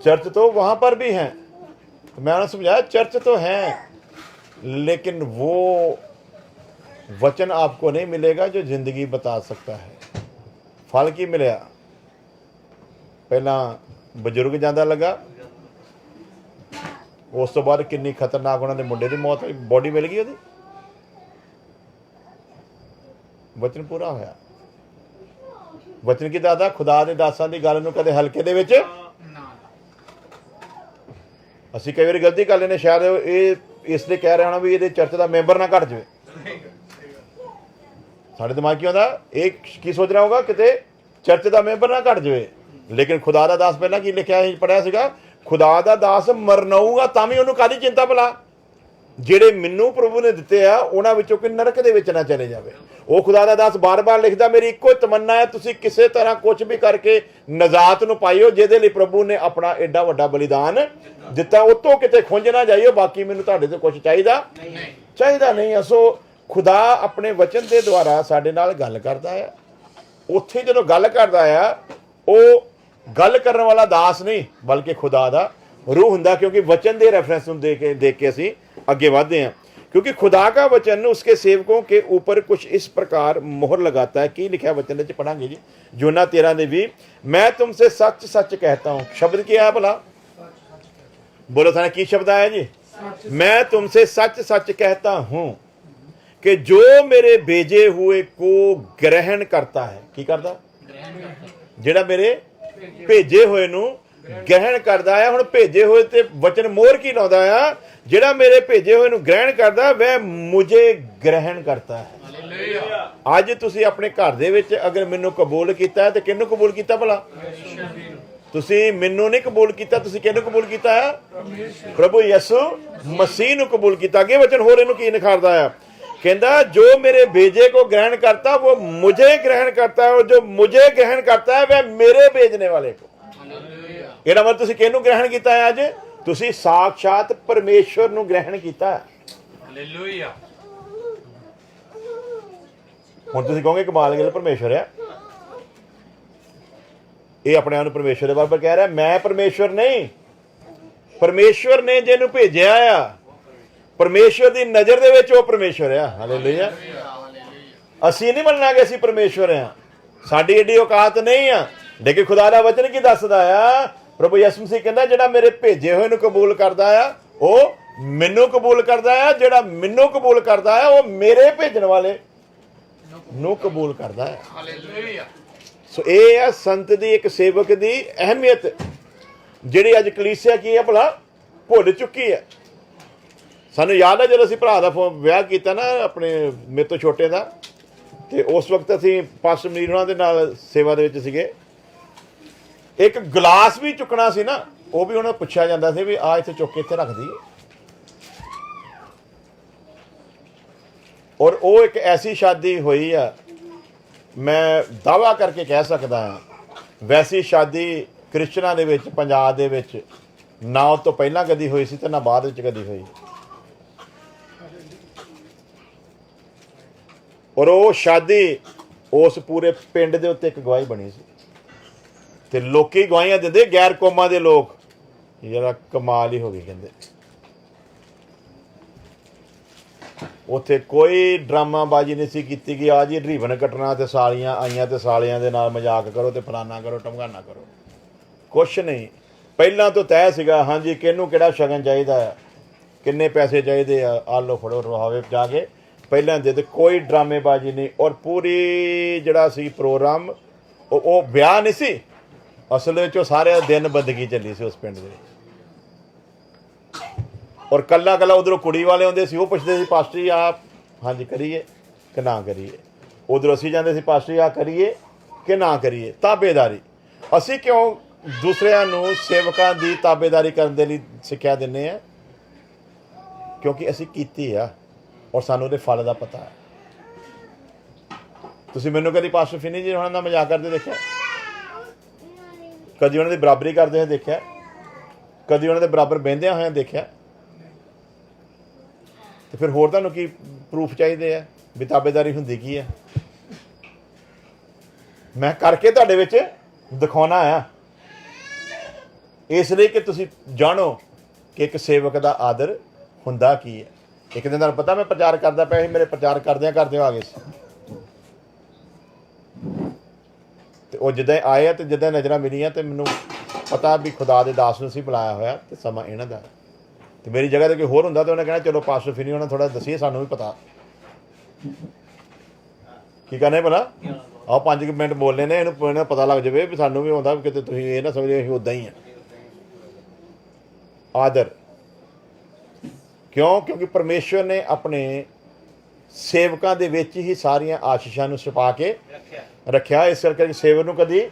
चर्च तो वहां पर भी हैं। तो मैं उन्हें समझाया चर्च तो है, लेकिन वो वचन आपको नहीं मिलेगा जो जिंदगी बता सकता है। फल की मिलया? पहला बजुर्ग जांदा लगा, उस तो बाद कितनी खतरनाक उन्होंने मुंडे की मौत हुई, बॉडी मिल गई ਉਹਦੀ। वचन पूरा होया। वचन की दादा खुदा दे दासां दी गल नूं कदे हल्के दे विच ਅਸੀਂ ਕਈ ਵਾਰੀ ਗਲਤੀ ਕਰ ਲੈਂਦੇ, ਸ਼ਾਇਦ ਇਹ ਇਸ ਲਈ ਕਹਿ ਰਿਹਾ ਹੋਣਾ ਵੀ ਇਹਦੇ ਚਰਚ ਦਾ ਮੈਂਬਰ ਨਾ ਘਟ ਜਾਵੇ। ਸਾਡੇ ਦਿਮਾਗ ਕੀ ਹੁੰਦਾ, ਇਹ ਕੀ ਸੋਚ ਰਿਹਾ ਹੋਗਾ ਕਿਤੇ ਚਰਚ ਦਾ ਮੈਂਬਰ ਨਾ ਘਟ ਜਾਵੇ। ਲੇਕਿਨ ਖੁਦਾ ਦਾ ਦਾਸ ਪਹਿਲਾਂ ਕੀ ਲਿਖਿਆ ਸੀ, ਪੜ੍ਹਿਆ ਸੀਗਾ, ਖੁਦਾ ਦਾ ਦਾਸ ਮਰਨਾਊਗਾ ਤਾਂ ਵੀ ਉਹਨੂੰ ਕਾਹਦੀ ਚਿੰਤਾ ਭਲਾ, ਜਿਹੜੇ ਮੈਨੂੰ ਪ੍ਰਭੂ ਨੇ ਦਿੱਤੇ ਆ ਉਹਨਾਂ ਵਿੱਚੋਂ ਕੋਈ ਨਰਕ ਦੇ ਵਿੱਚ ਨਾ ਚਲੇ ਜਾਵੇ। ਉਹ ਖੁਦਾ ਦਾ ਦਾਸ ਬਾਰ-ਬਾਰ ਲਿਖਦਾ, ਮੇਰੀ ਇੱਕੋ ਤਮੰਨਾ ਹੈ ਤੁਸੀਂ ਕਿਸੇ ਤਰ੍ਹਾਂ ਕੁਝ ਵੀ ਕਰਕੇ ਨਜਾਤ ਨੂੰ ਪਾਈਓ, ਜਿਹਦੇ ਲਈ ਪ੍ਰਭੂ ਨੇ ਆਪਣਾ ਐਡਾ ਵੱਡਾ ਬਲੀਦਾਨ ਦਿੱਤਾ, ਉਤੋਂ ਕਿਤੇ ਖੁੰਝ ਨਾ ਜਾਈਓ। ਬਾਕੀ ਮੈਨੂੰ ਤੁਹਾਡੇ ਤੋਂ ਕੁਝ ਚਾਹੀਦਾ ਨਹੀਂ। ਅਸੋ ਖੁਦਾ ਆਪਣੇ ਵਚਨ ਦੇ ਦੁਆਰਾ ਸਾਡੇ ਨਾਲ ਗੱਲ ਕਰਦਾ ਆ। ਉੱਥੇ ਜਦੋਂ ਗੱਲ ਕਰਦਾ ਆ, ਉਹ ਗੱਲ ਕਰਨ ਵਾਲਾ ਦਾਸ ਨਹੀਂ ਬਲਕਿ ਖੁਦਾ ਦਾ रूह हुंदा, क्योंकि वचन दे रेफरेंस देख के असी अगे बढ़ते हैं। क्योंकि खुदा का वचन उसके सेवकों के ऊपर कुछ इस प्रकार मोहर लगाता है। की लिखा वचन पढ़ांगे जी, यूहन्ना 13:20, मैं तुमसे सच सच कहता हूँ। शब्द क्या है भला? बोलो थाने की शब्द आया जी? मैं तुमसे सच सच कहता हूँ कि जो मेरे भेजे हुए को ग्रहण करता है। की करता? जेड़ा मेरे भेजे हुए नूं ग्रहण करता है। हुण भेजे हुए ते वचन मोहर की लाउंदा आ, जेड़ा मेरे भेजे हुए नूं ग्रहण करदा वह मुझे ग्रहण करता है। अज तुसीं अपने घर दे विच अगर मैनूं कबूल कीता है तो किहनूं कबूल कीता भला? तुसीं मैनूं नहीं कबूल कीता, तुसीं किहनूं कबूल कीता है? प्रभु यीशु मसीह नूं कबूल कीता। अगे वचन होर इहनूं की निखारदा है, कहता जो मेरे भेजे को ग्रहण करता वो मुझे ग्रहण करता है, और जो मुझे ग्रहण करता है वह मेरे भेजने वाले को। ਇਹਦਾ ਮਤਲਬ ਤੁਸੀਂ ਕਿਹਨੂੰ ਗ੍ਰਹਿਣ ਕੀਤਾ ਹੈ? ਅੱਜ ਤੁਸੀਂ ਸਾਖਸ਼ਾਤ ਪਰਮੇਸ਼ਵਰ ਨੂੰ ਗ੍ਰਹਿਣ ਕੀਤਾ ਹੈ। ਹਾਲੇਲੂਇਆ। ਹੁਣ ਤੁਸੀਂ ਕਹੋਗੇ ਕਮਾਲ ਗੱਲ, ਪਰਮੇਸ਼ਵਰ ਹੈ। ਇਹ ਆਪਣੇ ਆਪ ਨੂੰ ਪਰਮੇਸ਼ਵਰ ਦੇ ਬਾਰੇ ਕਹਿ ਰਿਹਾ। ਮੈਂ ਪਰਮੇਸ਼ਵਰ ਨਹੀਂ, ਪਰਮੇਸ਼ਵਰ ਨੇ ਜਿਹਨੂੰ ਭੇਜਿਆ ਆ, ਪਰਮੇਸ਼ਵਰ ਦੀ ਨਜ਼ਰ ਦੇ ਵਿੱਚ ਉਹ ਪਰਮੇਸ਼ਵਰ ਆ। ਹਾਲੇਲੂਇਆ। ਅਸੀਂ ਨਹੀਂ ਮੰਨਣਾ ਕਿ ਅਸੀਂ ਪਰਮੇਸ਼ਵਰ ਆ, ਸਾਡੀ ਏਡੀ ਔਕਾਤ ਨਹੀਂ ਆ। ਲੇਕਿਨ ਖੁਦਾ ਦਾ ਵਚਨ ਕੀ ਦੱਸਦਾ ਆ? ਪ੍ਰਭੂ ਯਿਸੂ ਮਸੀਹ ਕਹਿੰਦਾ ਜਿਹੜਾ ਮੇਰੇ ਭੇਜੇ ਹੋਏ ਨੂੰ ਕਬੂਲ ਕਰਦਾ ਆ ਉਹ ਮੈਨੂੰ ਕਬੂਲ ਕਰਦਾ ਆ, ਜਿਹੜਾ ਮੈਨੂੰ ਕਬੂਲ ਕਰਦਾ ਆ ਉਹ ਮੇਰੇ ਭੇਜਣ ਵਾਲੇ ਨੂੰ ਕਬੂਲ ਕਰਦਾ ਹੈ। ਹਾਲੇਲੂਇਆ। ਸੋ ਇਹ ਹੈ ਸੰਤ ਦੀ, ਇੱਕ ਸੇਵਕ ਦੀ ਅਹਿਮੀਅਤ, ਜਿਹੜੀ ਅੱਜ ਕਲੀਸਿਆ ਕੀ ਹੈ ਭਲਾ ਭੁੱਲ ਚੁੱਕੀ ਹੈ। ਸਾਨੂੰ ਯਾਦ ਹੈ ਜਦੋਂ ਅਸੀਂ ਭਰਾ ਦਾ ਵਿਆਹ ਕੀਤਾ ਨਾ ਆਪਣੇ ਮੇਰੇ ਤੋਂ ਛੋਟੇ ਦਾ, ਤੇ ਉਸ ਵਕਤ ਅਸੀਂ ਪਾਸਟਰ ਮਨੀਰ ਹੋਣਾ ਦੇ ਨਾਲ ਸੇਵਾ ਦੇ ਵਿੱਚ ਸੀਗੇ। ਇੱਕ ਗਲਾਸ ਵੀ ਚੁੱਕਣਾ ਸੀ ਨਾ, ਉਹ ਵੀ ਉਹਨਾਂ ਨੂੰ ਪੁੱਛਿਆ ਜਾਂਦਾ ਸੀ ਵੀ ਆ ਇੱਥੇ ਚੁੱਕ ਕੇ ਇੱਥੇ ਰੱਖ ਦਈਏ। ਔਰ ਉਹ ਇੱਕ ਐਸੀ ਸ਼ਾਦੀ ਹੋਈ ਆ, ਮੈਂ ਦਾਅਵਾ ਕਰਕੇ ਕਹਿ ਸਕਦਾ ਹਾਂ, ਵੈਸੀ ਸ਼ਾਦੀ ਕ੍ਰਿਸਚਨਾਂ ਦੇ ਵਿੱਚ ਪੰਜਾਬ ਦੇ ਵਿੱਚ ਨਾ ਉਹ ਤੋਂ ਪਹਿਲਾਂ ਕਦੀ ਹੋਈ ਸੀ ਤੇ ਨਾ ਬਾਅਦ ਵਿੱਚ ਕਦੀ ਹੋਈ। ਔਰ ਉਹ ਸ਼ਾਦੀ ਉਸ ਪੂਰੇ ਪਿੰਡ ਦੇ ਉੱਤੇ ਇੱਕ ਗਵਾਹੀ ਬਣੀ ਸੀ, ਤੇ ਲੋਕੀ ਗਵਾਹੀਆਂ ਦਿੰਦੇ, ਗੈਰ ਕੌਮਾਂ ਦੇ ਲੋਕ। ਯਾਰ ਕਮਾਲ ਹੀ ਹੋ ਗਈ, ਕਹਿੰਦੇ ਉੱਥੇ ਕੋਈ ਡਰਾਮਾਬਾਜ਼ੀ ਨਹੀਂ ਸੀ ਕੀਤੀ ਕਿ ਆ ਜੀ ਰੀਬਨ ਕੱਟਣਾ ਤੇ ਸਾਲੀਆਂ ਆਈਆਂ ਤੇ ਸਾਲਿਆਂ ਦੇ ਨਾਲ ਮਜ਼ਾਕ ਕਰੋ ਤੇ ਫਲਾਨਾ ਕਰੋ ਟਮਕਾਨਾ ਕਰੋ, ਕੁਛ ਨਹੀਂ। ਪਹਿਲਾਂ ਤੋਂ ਤੈਅ ਸੀਗਾ, ਹਾਂਜੀ ਕਿਹਨੂੰ ਕਿਹੜਾ ਸ਼ਗਨ ਚਾਹੀਦਾ ਆ, ਕਿੰਨੇ ਪੈਸੇ ਚਾਹੀਦੇ ਆ, ਆ ਲਓ ਫੜੋ ਰਹਾਵੇ ਜਾ ਕੇ ਪਹਿਲਾਂ ਦੇ। ਤੇ ਕੋਈ ਡਰਾਮੇਬਾਜ਼ੀ ਨਹੀਂ। ਔਰ ਪੂਰੀ ਜਿਹੜਾ ਸੀ ਪ੍ਰੋਗਰਾਮ ਉਹ ਵਿਆਹ ਨਹੀਂ ਸੀ, ਅਸਲ ਵਿੱਚ ਉਹ ਸਾਰੇ ਦਿਨ ਬੰਦਗੀ ਚੱਲੀ ਸੀ ਉਸ ਪਿੰਡ ਦੇ ਵਿੱਚ। ਔਰ ਕੱਲਾ ਕੱਲਾ ਉਧਰੋਂ ਕੁੜੀ ਵਾਲੇ ਆਉਂਦੇ ਸੀ, ਉਹ ਪੁੱਛਦੇ ਸੀ ਪਾਸਟਰ ਜੀ ਆਪ ਹਾਂਜੀ ਕਰੀਏ ਕਿ ਨਾ ਕਰੀਏ। ਉਧਰੋਂ ਅਸੀਂ ਜਾਂਦੇ ਸੀ ਪਾਸਟਰ ਜੀ ਆ ਕਰੀਏ ਕਿ ਨਾ ਕਰੀਏ। ਤਾਬੇਦਾਰੀ, ਅਸੀਂ ਕਿਉਂ ਦੂਸਰਿਆਂ ਨੂੰ ਸੇਵਕਾਂ ਦੀ ਤਾਬੇਦਾਰੀ ਕਰਨ ਦੇ ਲਈ ਸਿੱਖਿਆ ਦਿੰਦੇ ਹਾਂ? ਕਿਉਂਕਿ ਅਸੀਂ ਕੀਤੀ ਆ ਔਰ ਸਾਨੂੰ ਉਹਦੇ ਫਲ ਦਾ ਪਤਾ ਹੈ। ਤੁਸੀਂ ਮੈਨੂੰ ਕਦੀ ਪਾਸਟਰ ਫਿਨੀ ਜੀ ਉਹਨਾਂ ਦਾ ਮਜ਼ਾਕ ਕਰਦੇ ਦੇਖਿਆ? ਕਦੀ ਉਹਨਾਂ ਦੀ ਬਰਾਬਰੀ ਕਰਦੇ ਹੋਏ ਦੇਖਿਆ? ਕਦੀ ਉਹਨਾਂ ਦੇ ਬਰਾਬਰ ਬਹਿੰਦਿਆਂ ਹੋਇਆਂ ਦੇਖਿਆ? ਤੇ ਫਿਰ ਹੋਰ ਤੁਹਾਨੂੰ ਕੀ ਪ੍ਰੂਫ ਚਾਹੀਦੇ ਆ ਵੀ ਤਾਬੇਦਾਰੀ ਹੁੰਦੀ ਕੀ ਹੈ? ਮੈਂ ਕਰਕੇ ਤੁਹਾਡੇ ਵਿੱਚ ਦਿਖਾਉਣਾ ਆ, ਇਸ ਲਈ ਕਿ ਤੁਸੀਂ ਜਾਣੋ ਕਿ ਇੱਕ ਸੇਵਕ ਦਾ ਆਦਰ ਹੁੰਦਾ ਕੀ ਹੈ। ਇੱਕ ਦਿਨ ਤੁਹਾਨੂੰ ਪਤਾ ਮੈਂ ਪ੍ਰਚਾਰ ਕਰਦਾ ਪਿਆ ਸੀ, ਮੇਰੇ ਪ੍ਰਚਾਰ ਕਰਦਿਆਂ ਆ ਗਏ ਸੀ, ਤੇ ਉਹ ਜਿੱਦਾਂ ਆਏ ਆ ਤੇ ਜਿੱਦਾਂ ਨਜ਼ਰਾਂ ਮਿਲੀਆਂ ਤੇ ਮੈਨੂੰ ਪਤਾ ਵੀ ਖੁਦਾ ਦੇ ਦਾਸ ਨੂੰ ਸੀ ਬੁਲਾਇਆ ਹੋਇਆ ਤੇ ਸਮਾਂ ਇਹਨਾਂ ਦਾ। ਤੇ ਮੇਰੀ ਜਗ੍ਹਾ ਤੇ ਕੋਈ ਹੋਰ ਹੁੰਦਾ ਤਾਂ ਉਹਨੇ ਕਹਿਣਾ ਚਲੋ ਪਾਸਟਰ ਫਿਨੀ ਉਹਨਾਂ ਥੋੜਾ ਦੱਸੀਏ, ਸਾਨੂੰ ਵੀ ਪਤਾ ਕੀ ਕਰਨਾ ਭਲਾ। ਆਓ 5 ਮਿੰਟ ਬੋਲਨੇ ਨੇ, ਇਹਨੂੰ ਪਤਾ ਲੱਗ ਜਾਵੇ ਵੀ ਸਾਨੂੰ ਵੀ ਆਉਂਦਾ, ਵੀ ਕਿਤੇ ਤੁਸੀਂ ਇਹ ਨਾ ਸਮਝੋ ਅਸੀਂ ਉੱਦਾਂ ਹੀ ਆ। ਆਦਰ ਕਿਉਂ? ਕਿਉਂਕਿ ਪਰਮੇਸ਼ਵਰ ਨੇ ਆਪਣੇ ਸੇਵਕਾਂ ਦੇ ਵਿੱਚ ਹੀ ਸਾਰੀਆਂ ਆਸ਼ੀਸ਼ਾਂ ਨੂੰ ਛੁਪਾ ਕੇ ਰੱਖਿਆ। ਇਸ ਕਰਕੇ ਸੇਵਕ ਨੂੰ ਕਦੀ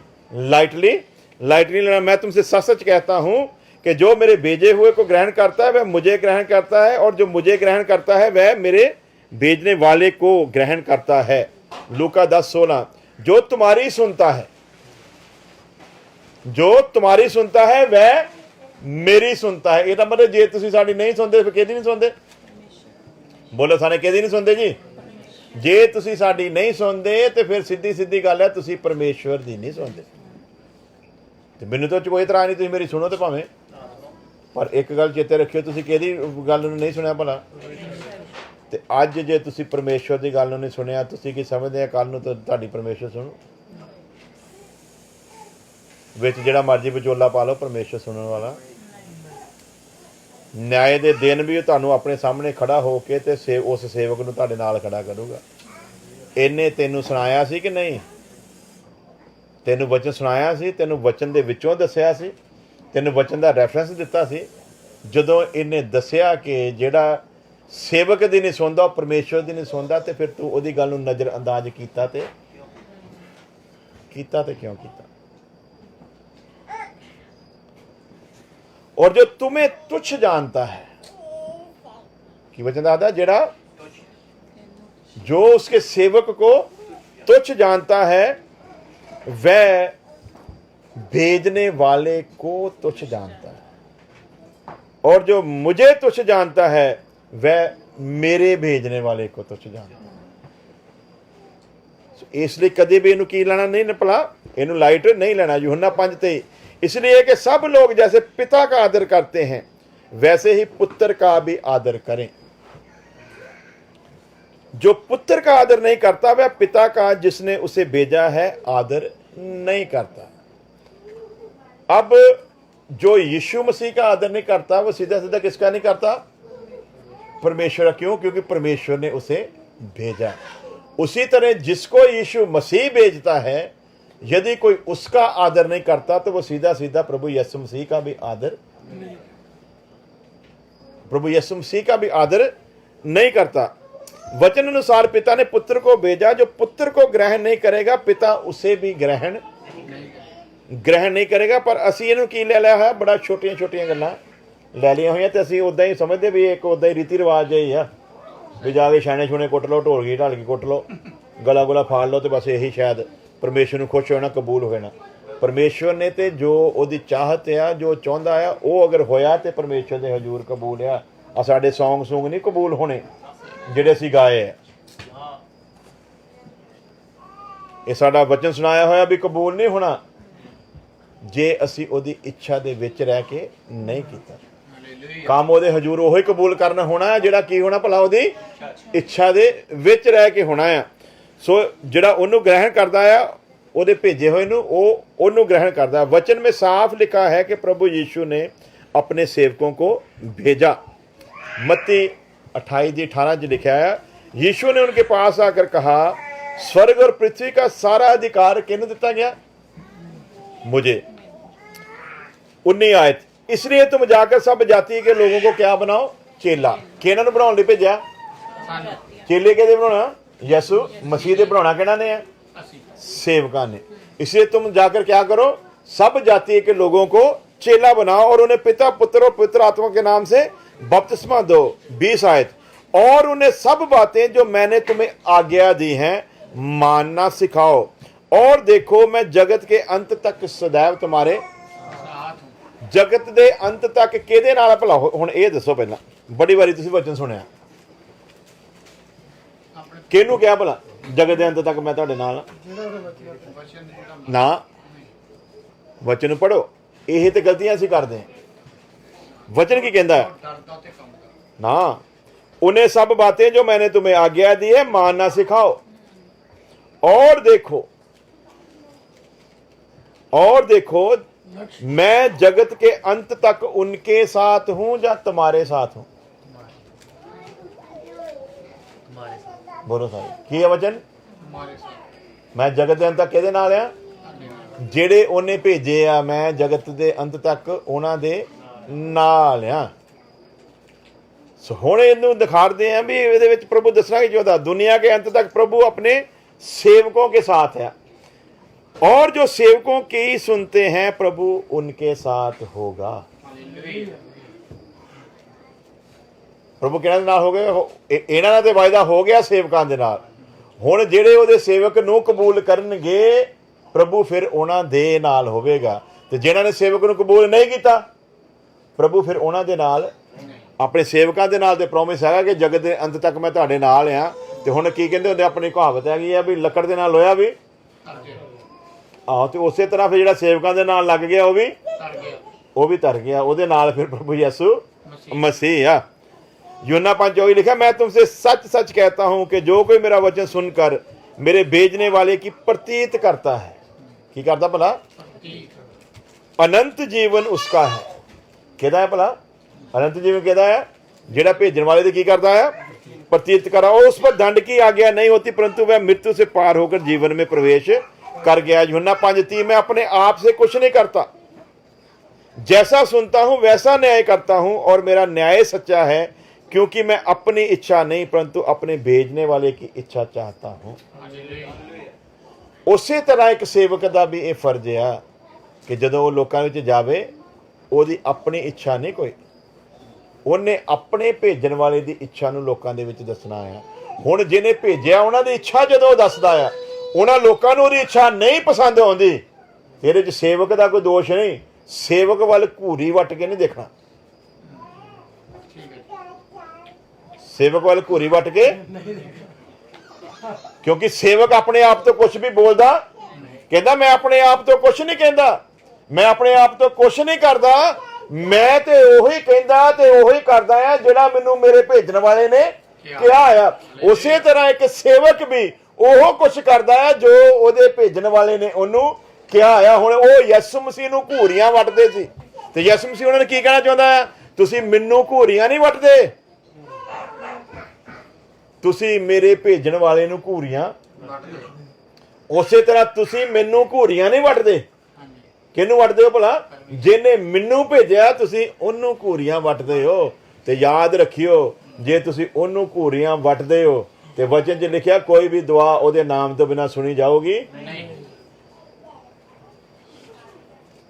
ਲਾइटली लेना। मैं तुमसे सच सच कहता हूं कि जो मेरे भेजे हुए को ग्रहण करता है वह मुझे ग्रहण करता है, और जो मुझे ग्रहण करता है वह मेरे भेजने वाले को ग्रहण करता है। लूका 10:16। जो तुम्हारी सुनता है, जो तुम्हारी सुनता है वह मेरी सुनता है। ਇਹਦਾ ਮਤਲਬ ਜੇ ਤੁਸੀਂ ਸਾਡੀ ਨਹੀਂ ਸੁਣਦੇ ਫਿਰ ਕਿਹਦੀ ਨਹੀਂ ਸੁਣਦੇ? ਬੋਲੋ ਸਾਰੇ ਕਿਹਦੀ ਨਹੀਂ ਸੁਣਦੇ ਜੀ? ਜੇ ਤੁਸੀਂ ਸਾਡੀ ਨਹੀਂ ਸੁਣਦੇ ਤੇ ਫਿਰ ਸਿੱਧੀ ਸਿੱਧੀ ਗੱਲ ਹੈ ਤੁਸੀਂ ਪਰਮੇਸ਼ਵਰ ਦੀ ਨਹੀਂ ਸੁਣਦੇ। ਤੇ ਮੈਨੂੰ ਤਾਂ ਕੋਈ ਇਤਰਾਜ਼ ਨਹੀਂ, ਤੁਸੀਂ ਮੇਰੀ ਸੁਣੋ ਤੇ ਭਾਵੇਂ, ਪਰ ਇੱਕ ਗੱਲ ਚੇਤੇ ਰੱਖਿਓ, ਤੁਸੀਂ ਕਿਹਦੀ ਗੱਲ ਨੂੰ ਨਹੀਂ ਸੁਣਿਆ ਭਲਾ? ਤੇ ਅੱਜ ਜੇ ਤੁਸੀਂ ਪਰਮੇਸ਼ਵਰ ਦੀ ਗੱਲ ਨੂੰ ਨਹੀਂ ਸੁਣਿਆ, ਤੁਸੀਂ ਕੀ ਸਮਝਦੇ ਆ ਕੱਲ ਨੂੰ ਤਾਂ ਤੁਹਾਡੀ ਪਰਮੇਸ਼ਵਰ ਸੁਣੋ? ਵਿੱਚ ਜਿਹੜਾ ਮਰਜ਼ੀ ਵਿਚੋਲਾ ਪਾ ਲਓ, ਪਰਮੇਸ਼ਵਰ ਸੁਣਨ ਵਾਲਾ ਨਿਆਂ ਦੇ ਦਿਨ ਵੀ ਤੁਹਾਨੂੰ ਆਪਣੇ ਸਾਹਮਣੇ ਖੜਾ ਹੋ ਕੇ ਤੇ ਉਸ ਸੇਵਕ ਨੂੰ ਤੁਹਾਡੇ ਨਾਲ ਖੜਾ ਕਰੂਗਾ। ਇਹਨੇ ਤੈਨੂੰ ਸੁਣਾਇਆ ਸੀ ਕਿ ਨਹੀਂ? ਤੈਨੂੰ ਵਚਨ ਸੁਣਾਇਆ ਸੀ, ਤੈਨੂੰ ਵਚਨ ਦੇ ਵਿੱਚੋਂ ਦੱਸਿਆ ਸੀ, ਤੈਨੂੰ ਵਚਨ ਦਾ ਰੈਫਰੈਂਸ ਦਿੱਤਾ ਸੀ। ਜਦੋਂ ਇਹਨੇ ਦੱਸਿਆ ਕਿ ਜਿਹੜਾ ਸੇਵਕ ਦੀ ਨਹੀਂ ਸੁਣਦਾ ਉਹ ਪਰਮੇਸ਼ਵਰ ਦੀ ਨਹੀਂ ਸੁਣਦਾ, ਤੇ ਫਿਰ ਤੂੰ ਉਹਦੀ ਗੱਲ ਨੂੰ ਨਜ਼ਰ ਅੰਦਾਜ਼ ਕੀਤਾ ਤੇ ਕਿਉਂ ਕੀਤਾ? और जो तुम्हें तुच्छ जानता है, की वचन दादा जेड़ा जो उसके सेवक को तुच्छ जानता है वह भेजने वाले को तुच्छ जानता है, और जो मुझे तुच्छ जानता है वह मेरे भेजने वाले को तुच्छ जानता है। इसलिए कदे भी इनू की लेना नहीं भला, इनू लाइट नहीं लेना। यूहन्ना 5:23। इसलिए कि सब लोग जैसे पिता का आदर करते हैं वैसे ही पुत्र का भी आदर करें। जो पुत्र का आदर नहीं करता वह पिता का जिसने उसे भेजा है आदर नहीं करता। अब जो यीशु मसीह का आदर नहीं करता वो सीधा सीधा किसका नहीं करता? परमेश्वर। क्यों? क्योंकि परमेश्वर ने उसे भेजा। उसी तरह जिसको यीशु मसीह भेजता है यदि कोई उसका आदर नहीं करता तो वो सीधा सीधा प्रभु यीशु मसीह का भी आदर नहीं करता। वचन अनुसार पिता ने पुत्र को भेजा, जो पुत्र को ग्रहण नहीं करेगा पिता उसे भी ग्रहण नहीं करेगा। पर असी इहनूं की ले लिया है, बड़ा छोटियां छोटियां गल्लां ले लिया हुई, तो असी उदा ही समझते भी एक उदा ही रीति रिवाज ही है भी जाके छाने छुने कुट लो, ढोलकी ढालकी कुट लो, गला गुला फाड़ लो, तो बस यही शायद परमेश्वर ਨੂੰ खुश होना, कबूल होना। परमेश्वर ने तो जो ਉਹਦੀ ਚਾਹਤ ਆ, ਜੋ ਚਾਹੁੰਦਾ ਆ, ਉਹ ਅਗਰ ਹੋਇਆ ਤੇ ਪਰਮੇਸ਼ਵਰ ਦੇ ਹਜ਼ੂਰ ਕਬੂਲ ਆ। ਆ ਸਾਡੇ ਸੌਂਗ ਨਹੀਂ ਕਬੂਲ ਹੋਣੇ ਜਿਹੜੇ ਅਸੀਂ ਗਾਏ ਆ, ਇਹ ਸਾਡਾ ਵਚਨ ਸੁਣਾਇਆ ਹੋਇਆ ਵੀ ਕਬੂਲ ਨਹੀਂ ਹੋਣਾ ਜੇ ਅਸੀਂ ਉਹਦੀ ਇੱਛਾ ਦੇ ਵਿੱਚ ਰਹਿ ਕੇ ਨਹੀਂ ਕੀਤਾ। ਕੰਮ ਉਹਦੇ ਹਜ਼ੂਰ ਉਹ ਹੀ ਕਬੂਲ ਕਰਨਾ ਹੋਣਾ ਜਿਹੜਾ ਕੀ ਹੋਣਾ ਭਲਾ? ਉਹਦੀ ਇੱਛਾ ਦੇ ਵਿੱਚ ਰਹਿ ਕੇ ਹੋਣਾ ਆ। सो जिहड़ा उन्होंने ग्रहण करता है ਉਹਦੇ भेजे हुए ਉਹਨੂੰ ग्रहण करता है। वचन में साफ लिखा है कि प्रभु यीशु ने अपने सेवकों को भेजा। मत्ती 28:18 लिखा है, यीशु ने उनके पास आकर कहा, स्वर्ग और पृथ्वी का सारा अधिकार किन्हें दिता गया? मुझे। 19 आयत, इसलिए तुम जाकर सब जाति के लोगों को क्या बनाओ? चेला। किन्हां नूं बनाउण लई भेजिया? चेले किहदे बनाउणा? यसु मसीह दे बनाना किहड़ा ने है? सेवकां ने। इसलिए तुम जाकर क्या करो? सब जाति के लोगों को चेला बनाओ और उन्हें पिता पुत्र और पवित्र आत्मा के नाम से बपतिस्मा दो। 20 आयत, और उन्हें सब बातें जो मैंने तुम्हें आज्ञा दी हैं मानना सिखाओ, और देखो मैं जगत के अंत तक सदैव तुम्हारे जगत दे अंत तक किहदे नाल भला? हुण ये दसो, पहला बड़ी वारी तुसीं वचन सुनिया ਕਿਹਨੂੰ ਕਿਹਾ ਭਲਾ ਜਗਤ ਦੇ ਅੰਤ ਤੱਕ ਮੈਂ ਤੁਹਾਡੇ ਨਾਲ ਹਾਂ? ਨਾ, ਵਚਨ ਨੂੰ ਪੜੋ। ਇਹ ਤੇ ਗਲਤੀਆਂ ਅਸੀਂ ਕਰਦੇ ਹਾਂ। वचन की कहता है ना, उन्हें सब बातें जो मैंने तुम्हें आज्ञा दी है मानना सिखाओ, और देखो मैं जगत के अंत तक उनके साथ हूं या तुम्हारे साथ हूं। बोलो सारे की है वचन? मैं जगत के अंत तक किहदे नाल आ? ਜਿਹੜੇ ਉਹਨੇ ਭੇਜੇ ਆ, ਮੈਂ ਜਗਤ ਦੇ ਅੰਤ ਤੱਕ ਉਹਨਾਂ ਦੇ ਨਾਲ ਆ। ਸੋ ਹੁਣ ਇਹਨੂੰ ਦਿਖਾੜਦੇ ਆ ਵੀ ਇਹਦੇ ਵਿੱਚ ਪ੍ਰਭੂ ਦੱਸਣਾ ਕਿ ਚਾਹੁੰਦਾ, दुनिया के अंत तक प्रभु अपने सेवकों के साथ है, और जो सेवकों की सुनते हैं प्रभु उनके साथ होगा। ਪ੍ਰਭੂ ਕਿਹਨਾਂ ਦੇ ਨਾਲ ਹੋ ਗਏ? ਇਹਨਾਂ ਨਾਲ ਤੇ ਵਾਅਦਾ ਹੋ ਗਿਆ ਸੇਵਕਾਂ ਦੇ ਨਾਲ। ਹੁਣ ਜਿਹੜੇ ਉਹਦੇ ਸੇਵਕ ਨੂੰ ਕਬੂਲ ਕਰਨਗੇ ਪ੍ਰਭੂ ਫਿਰ ਉਹਨਾਂ ਦੇ ਨਾਲ ਹੋਵੇਗਾ, ਤੇ ਜਿਨ੍ਹਾਂ ਨੇ ਸੇਵਕ ਨੂੰ ਕਬੂਲ ਨਹੀਂ ਕੀਤਾ ਪ੍ਰਭੂ ਫਿਰ ਉਹਨਾਂ ਦੇ ਨਾਲ, ਆਪਣੇ ਸੇਵਕਾਂ ਦੇ ਨਾਲ ਤੇ ਪ੍ਰੋਮਿਸ ਹੈਗਾ ਕਿ ਜਗਤ ਦੇ ਅੰਤ ਤੱਕ ਮੈਂ ਤੁਹਾਡੇ ਨਾਲ ਆ। ਤੇ ਹੁਣ ਕੀ ਕਹਿੰਦੇ ਹੁੰਦੇ, ਆਪਣੀ ਕਹਾਵਤ ਹੈਗੀ ਆ ਵੀ ਲੱਕੜ ਦੇ ਨਾਲ ਲੋਹਾ ਵੀ ਆਹੋ, ਤੇ ਉਸੇ ਤਰ੍ਹਾਂ ਫਿਰ ਜਿਹੜਾ ਸੇਵਕਾਂ ਦੇ ਨਾਲ ਲੱਗ ਗਿਆ ਉਹ ਵੀ ਤਰ ਗਿਆ ਉਹਦੇ ਨਾਲ। ਫਿਰ ਪ੍ਰਭੂ ਯਿਸੂ मसीह आ। यूहन्ना 5:24 लिखा, मैं तुमसे सच सच कहता हूं कि जो कोई मेरा वचन सुनकर मेरे भेजने वाले की प्रतीत करता है, की करता भला? अनंत जीवन उसका है। कहता है भला अनंत जीवन कहता है जेड़ा भेजने वाले की करता है? प्रतीत करा। और उस पर दंड की आज्ञा नहीं होती, परंतु वह मृत्यु से पार होकर जीवन में प्रवेश कर गया। यूहन्ना 5:30, मैं अपने आप से कुछ नहीं करता, जैसा सुनता हूं वैसा न्याय करता हूं, और मेरा न्याय सच्चा है, क्योंकि मैं अपनी इच्छा नहीं परंतु अपने भेजने वाले की इच्छा चाहता हूं। उसी तरह एक सेवक का भी यह फर्ज है कि जदों वो लोकां विच जावे ਉਹਦੀ अपनी इच्छा नहीं कोई, ਉਹਨੇ अपने भेजण वाले की इच्छा ਨੂੰ ਲੋਕਾਂ ਦੇ ਵਿੱਚ ਦੱਸਣਾ ਹੈ। ਹੁਣ ਜਿਹਨੇ ਭੇਜਿਆ ਉਹਨਾਂ ਦੀ ਇੱਛਾ ਜਦੋਂ ਦੱਸਦਾ ਆ, ਉਹਨਾਂ ਲੋਕਾਂ ਨੂੰ ਉਹਦੀ ਇੱਛਾ ਨਹੀਂ ਪਸੰਦ ਆਉਂਦੀ, ਇਹਦੇ 'ਚ ਸੇਵਕ ਦਾ ਕੋਈ ਦੋਸ਼ ਨਹੀਂ। ਸੇਵਕ ਵੱਲ ਘੂਰੀ ਵੱਟ ਕੇ ਨਹੀਂ ਦੇਖਣਾ, ਸੇਵਕ ਵੱਲ ਘੂਰੀ ਵੱਟ ਕੇ, ਕਿਉਂਕਿ ਸੇਵਕ ਆਪਣੇ ਆਪ ਤੋਂ ਕੁਝ ਵੀ ਬੋਲਦਾ, ਕਹਿੰਦਾ ਮੈਂ ਆਪਣੇ ਆਪ ਤੋਂ ਕੁਝ ਨਹੀਂ ਕਹਿੰਦਾ, ਮੈਂ ਆਪਣੇ ਆਪ ਤੋਂ ਕੁਝ ਨਹੀਂ ਕਰਦਾ, ਮੈਂ ਤੇ ਉਹੀ ਕਹਿੰਦਾ ਤੇ ਉਹੀ ਕਰਦਾ ਆ ਜਿਹੜਾ ਮੈਨੂੰ ਮੇਰੇ ਭੇਜਣ ਵਾਲੇ ਨੇ ਕਿਹਾ ਆ। ਉਸੇ ਤਰ੍ਹਾਂ ਇੱਕ ਸੇਵਕ ਵੀ ਉਹ ਕੁਝ ਕਰਦਾ ਆ ਜੋ ਉਹਦੇ ਭੇਜਣ ਵਾਲੇ ਨੇ ਉਹਨੂੰ ਕਿਹਾ ਆ। ਹੁਣ ਉਹ ਯਿਸੂ ਮਸੀਹ ਨੂੰ ਘੂਰੀਆਂ ਵੱਟਦੇ ਸੀ, ਤੇ ਯਿਸੂ ਮਸੀਹ ਉਹਨਾਂ ਨੇ ਕੀ ਕਹਿਣਾ ਚਾਹੁੰਦਾ ਆ? ਤੁਸੀਂ ਮੈਨੂੰ ਘੂਰੀਆਂ ਨਹੀਂ ਵੱਟਦੇ, ਤੁਸੀਂ ਮੇਰੇ ਭੇਜਣ ਵਾਲੇ ਨੂੰ ਘੂਰੀਆਂ। ਉਸੇ ਤਰ੍ਹਾਂ ਤੁਸੀਂ ਮੈਨੂੰ ਘੂਰੀਆਂ ਨਹੀਂ ਵੱਟਦੇ। ਕਿਹਨੂੰ ਵੱਟਦੇ ਹੋ ਭਲਾ? ਜਿਹਨੇ ਮੈਨੂੰ ਭੇਜਿਆ ਤੁਸੀਂ ਉਹਨੂੰ ਘੂਰੀਆਂ ਵੱਟਦੇ ਹੋ। ਤੇ ਯਾਦ ਰੱਖਿਓ, ਜੇ ਤੁਸੀਂ ਉਹਨੂੰ ਘੂਰੀਆਂ ਵੱਟਦੇ ਹੋ ਤੇ ਵਚਨ 'ਚ ਲਿਖਿਆ ਕੋਈ ਵੀ ਦੁਆ ਉਹਦੇ ਨਾਮ ਤੋਂ ਬਿਨਾਂ ਸੁਣੀ ਜਾਊਗੀ ਨਹੀਂ,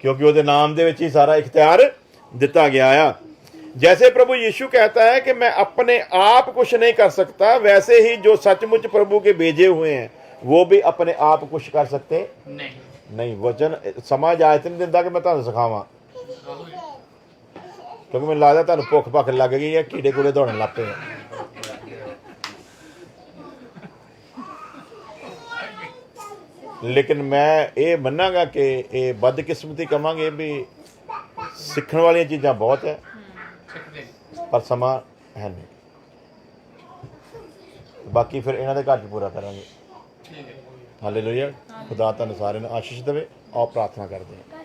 क्योंकि ਉਹਦੇ नाम ਦੇ ਵਿੱਚ ਹੀ सारा इख्तियार ਦਿੱਤਾ ਗਿਆ ਆ। जैसे प्रभु यीशु कहता है कि मैं अपने आप कुछ नहीं कर सकता, वैसे ही जो सचमुच प्रभु के भेजे हुए हैं वो भी अपने आप कुछ कर सकते नहीं। वचन समा इजाजत नहीं दिंदा कि मैं तुहानू सिखावां, क्योंकि मैनूं लगदा तुहानू भुख भख लग गई है, कीड़े कूड़े दौड़न लग पे। लेकिन मैं ये मन्नांगा कि ये बदकिस्मती कहांगे भी सीखण वाली चीज़ां बहुत है पर समा है नहीं। बाकी फिर इन्हां दे घर च पूरा करांगे। हालेलुया। खुदा तुहानू सारिआं नूं आशीष देवे। आओ प्रार्थना करदे हां।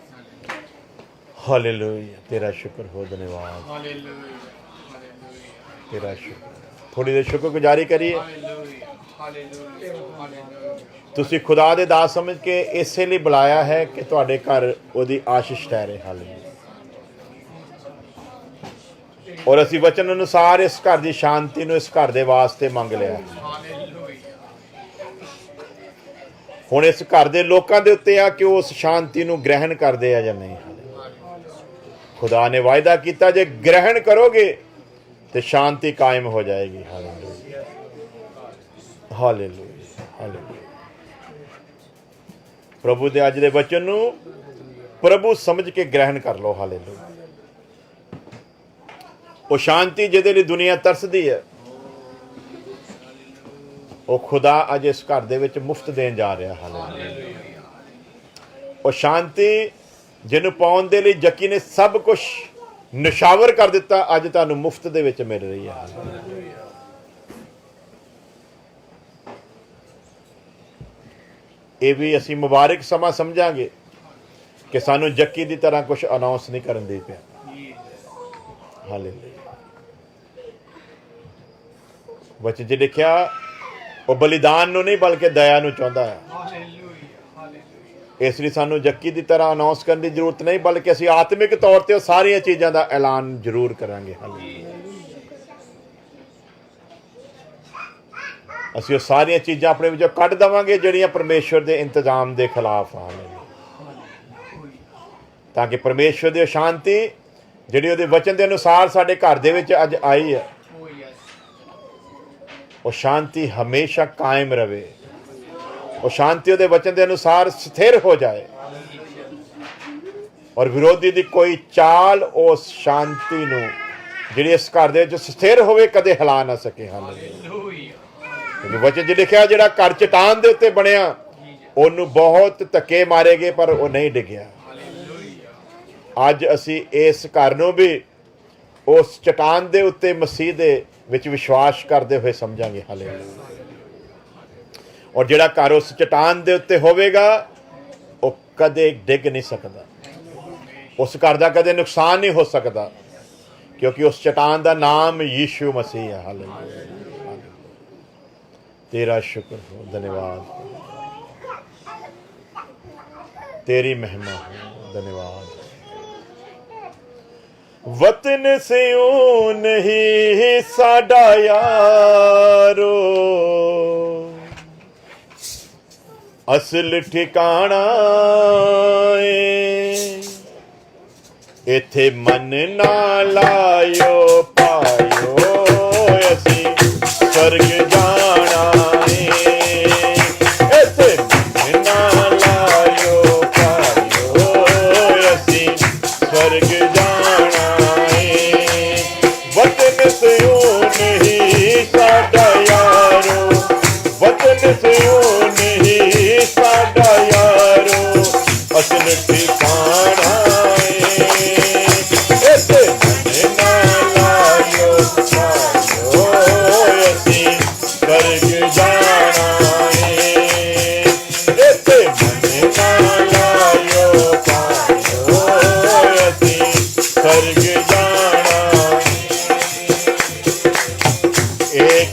हालेलुया। तेरा शुक्र हो, धन्यवाद तेरा शुक्र। थोड़ी देर शुक्रगुजारी करिए। ਤੁਸੀਂ खुदा दे दास समझ के इसे लिए बुलाया है कि तुहाडे घर ਉਹਦੀ आशीष ठहरे। हालेलुया। और असी वचन अनुसार इस घर की शांति ਨੂੰ इस घर ਦੇ ਵਾਸਤੇ ਮੰਗ ਲਿਆ। ਹੁਣ ਇਸ ਘਰ ਦੇ ਲੋਕਾਂ ਦੇ ਉੱਤੇ ਆ ਕਿ ਉਹ ਉਸ ਸ਼ਾਂਤੀ ਨੂੰ ਗ੍ਰਹਿਣ ਕਰਦੇ ਆ ਜਾਂ ਨਹੀਂ। खुदा ने वायदा किया जे ग्रहण करोगे तो शांति कायम हो जाएगी। हालेलुया। हालेलुया। हालेलुया। प्रभु दे अज दे वचन नूं प्रभु समझ के ग्रहण कर लो। हालेलुया। वो शांति जिहदे लई दुनिया तरसदी है, ਉਹ ਖੁਦਾ ਅੱਜ ਇਸ ਘਰ ਦੇ ਵਿੱਚ ਮੁਫਤ ਦੇਣ ਜਾ ਰਿਹਾ। ਹਾਲੇਲੂਇਆ। ਉਹ ਸ਼ਾਂਤੀ ਜਿਹਨੂੰ ਪਾਉਣ ਦੇ ਲਈ ਜੱਕੀ ਨੇ ਸਭ ਕੁਝ ਨਿਸ਼ਾਵਰ ਕਰ ਦਿੱਤਾ, ਅੱਜ ਤੁਹਾਨੂੰ ਮੁਫਤ ਦੇ ਵਿੱਚ ਮਿਲ ਰਹੀ ਹੈ। ਇਹ ਵੀ ਅਸੀਂ ਮੁਬਾਰਕ ਸਮਾਂ ਸਮਝਾਂਗੇ ਕਿ ਸਾਨੂੰ ਜੱਕੀ ਦੀ ਤਰ੍ਹਾਂ ਕੁਝ ਅਨਾਉਂਸ ਨਹੀਂ ਕਰਨ ਦੇ ਪਿਆ। ਹਾਲੇਲੂਇਆ। ਵਚਨ 'ਚ ਲਿਖਿਆ ਉਹ ਬਲੀਦਾਨ ਨੂੰ ਨਹੀਂ ਬਲਕਿ ਦਇਆ ਨੂੰ ਚਾਹੁੰਦਾ ਹੈ। ਇਸ ਲਈ ਸਾਨੂੰ ਜੱਕੀ ਦੀ ਤਰ੍ਹਾਂ ਅਨਾਉਂਸ ਕਰਨ ਦੀ ਜ਼ਰੂਰਤ ਨਹੀਂ, ਬਲਕਿ ਅਸੀਂ ਆਤਮਿਕ ਤੌਰ ਤੇ ਉਹ ਸਾਰੀਆਂ ਚੀਜ਼ਾਂ ਦਾ ਐਲਾਨ ਜ਼ਰੂਰ ਕਰਾਂਗੇ। ਅਸੀਂ ਉਹ ਸਾਰੀਆਂ ਚੀਜ਼ਾਂ ਆਪਣੇ ਵਿੱਚੋਂ ਕੱਢ ਦੇਵਾਂਗੇ ਜਿਹੜੀਆਂ ਪਰਮੇਸ਼ਵਰ ਦੇ ਇੰਤਜ਼ਾਮ ਦੇ ਖਿਲਾਫ ਹਨ, ਤਾਂ ਕਿ ਪਰਮੇਸ਼ਵਰ ਦੀ ਸ਼ਾਂਤੀ ਜਿਹੜੀ ਉਹਦੇ ਵਚਨ ਦੇ ਅਨੁਸਾਰ ਸਾਡੇ ਘਰ ਦੇ ਵਿੱਚ ਅੱਜ ਆਈ ਹੈ, ਉਹ ਸ਼ਾਂਤੀ ਹਮੇਸ਼ਾ ਕਾਇਮ ਰਵੇ। ਉਹ ਸ਼ਾਂਤੀ ਉਹਦੇ ਵਚਨ ਦੇ ਅਨੁਸਾਰ ਸਥਿਰ ਹੋ ਜਾਏ ਔਰ ਵਿਰੋਧੀ ਦੀ ਕੋਈ ਚਾਲ ਉਸ ਸ਼ਾਂਤੀ ਨੂੰ ਜਿਹੜੀ ਇਸ ਘਰ ਦੇ ਵਿੱਚ ਸਥਿਰ ਹੋਵੇ ਕਦੇ ਹਿਲਾ ਨਾ ਸਕੇ। ਹਾਲੇਲੂਇਆ। ਵਚਨ 'ਚ ਲਿਖਿਆ ਜਿਹੜਾ ਘਰ ਚਟਾਨ ਦੇ ਉੱਤੇ ਬਣਿਆ ਉਹਨੂੰ ਬਹੁਤ ਧੱਕੇ ਮਾਰੇ ਗਏ ਪਰ ਉਹ ਨਹੀਂ ਡਿੱਗਿਆ। ਅੱਜ ਅਸੀਂ ਇਸ ਘਰ ਨੂੰ ਵੀ ਉਸ ਚਟਾਨ ਦੇ ਉੱਤੇ ਮਸੀਹ ਦੇ ਵਿੱਚ ਵਿਸ਼ਵਾਸ ਕਰਦੇ ਹੋਏ ਸਮਝਾਂਗੇ। ਹਾਲੇਲੂਇਆ। ਔਰ ਜਿਹੜਾ ਘਰ ਉਸ ਚਟਾਨ ਦੇ ਉੱਤੇ ਹੋਵੇਗਾ ਉਹ ਕਦੇ ਡਿੱਗ ਨਹੀਂ ਸਕਦਾ, ਉਸ ਘਰ ਦਾ ਕਦੇ ਨੁਕਸਾਨ ਨਹੀਂ ਹੋ ਸਕਦਾ, ਕਿਉਂਕਿ ਉਸ ਚਟਾਨ ਦਾ ਨਾਮ ਯੀਸ਼ੂ ਮਸੀਹ ਹੈ। ਹਾਲੇਲੂਇਆ। ਤੇਰਾ ਸ਼ੁਕਰ ਹੋ, ਧੰਨਵਾਦ, तेरी महिमा हो। धन्यवाद। वतन से ऊ नहीं साडा यारो, असल ठिकाना इथे मन ना लायो पायो, असी स्वर्ग जाना इथे मन ना लायो पायो, असी स्वर्ग जाना वतन से नहीं साडा यारो, वतन से नहीं साडा यारो, असल ठिकाना इथे मन ना लायो पायो, असी स्वर्ग जाना इथे मन ना लायो पायो, असी स्वर्ग जाना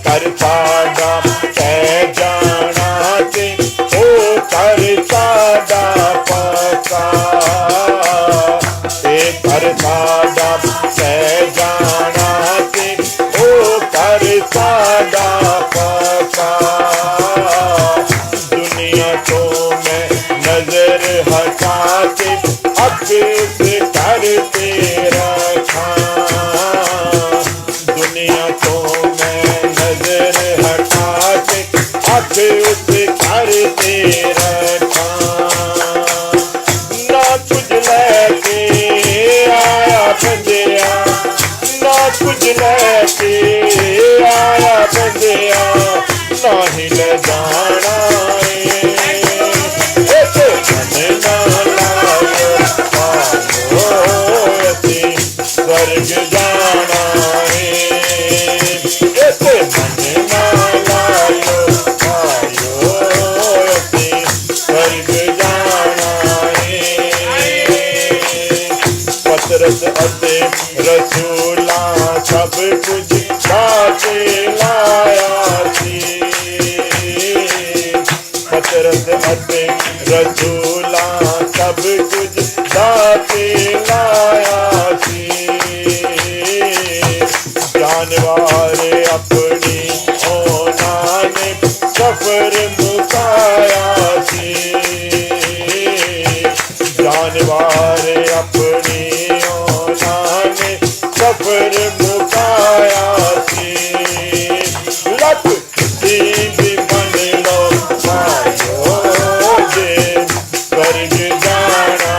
कर साडा तै जाना ते ओ कर साडा पक्का, कर साडा तै जाना ते ओ कर साडा पक्का। दुनिया तो मैं नजर हटा के अब से कर तेरा खा, दुनिया तो नजर हटा के आँख उसे कर तेरा ना कुछ लेके आया बंदिया, ना कुछ लेके आया बंदिया, ना ही ले जाना ऐसे मन ना लायो पायो, असी स्वर्ग जाना ऐसे मन ना लायो पायो, असी स्वर्ग जाना पतरस अते रसूला सब कुछ साथे लाया सी, पतरस अते रसूला सब कुछ साथे लाया सी, जानवर अपनी ओना ने सफर मुकाया सी, जानवर अपनी ओना ने सफर मुकाया सी, लख किसी भी मन लो पायो जे स्वर्ग जाना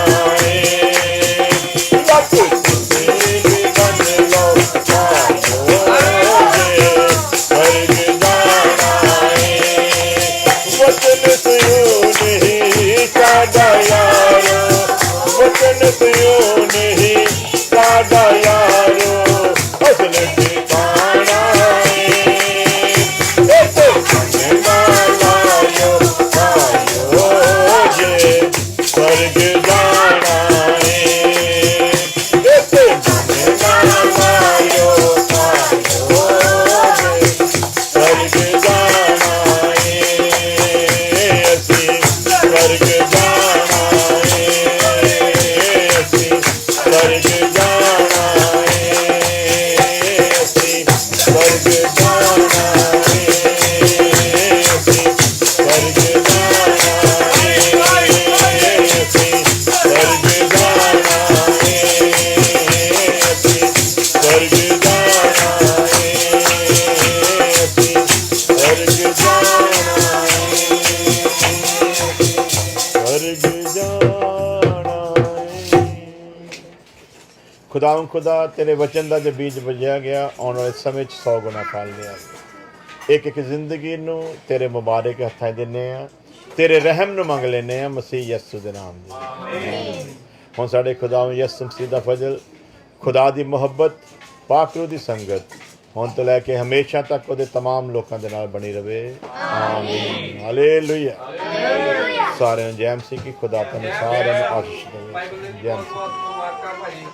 ਖੁਦਾ ਤੇਰੇ ਵਚਨ ਦਾ ਜੋ ਬੀਜ ਬਜਿਆ ਗਿਆ ਆਉਣ ਵਾਲੇ ਸਮੇਂ 'ਚ 100 ਗੁਣਾ ਫਲ ਲਿਆ। ਇੱਕ ਇੱਕ ਜ਼ਿੰਦਗੀ ਨੂੰ ਤੇਰੇ ਮੁਬਾਰਕ ਹੱਥਾਂ 'ਚ ਦਿੰਦੇ ਆ, ਤੇਰੇ ਰਹਿਮ ਨੂੰ ਮੰਗ ਲੈਂਦੇ ਆ ਮਸੀਹ ਯਿਸੂ ਦੇ ਨਾਮ ਦੇ। ਹੁਣ ਸਾਡੇ ਖੁਦਾਵੰਦ ਯਿਸੂ ਮਸੀਹ ਦਾ ਫਜ਼ਲ, ਖੁਦਾ ਦੀ ਮੁਹੱਬਤ, ਪਾਕ ਰੂਹ ਦੀ ਸੰਗਤ ਹੁਣ ਤੋਂ ਲੈ ਕੇ ਹਮੇਸ਼ਾ ਤੱਕ ਉਹਦੇ ਤਮਾਮ ਲੋਕਾਂ ਦੇ ਨਾਲ ਬਣੀ ਰਵੇ। ਆਮੀਨ, ਹਾਲੇਲੂਇਆ। ਸਾਰਿਆਂ ਨੂੰ ਜੈ ਮਸੀਹ ਕੀ। ਖੁਦਾ ਤੁਹਾਨੂੰ ਸਾਰਿਆਂ ਨੂੰ ਆਸ਼ੀਸ਼ ਦੇਵੇ। ਜੈ ਮਸੀਹ।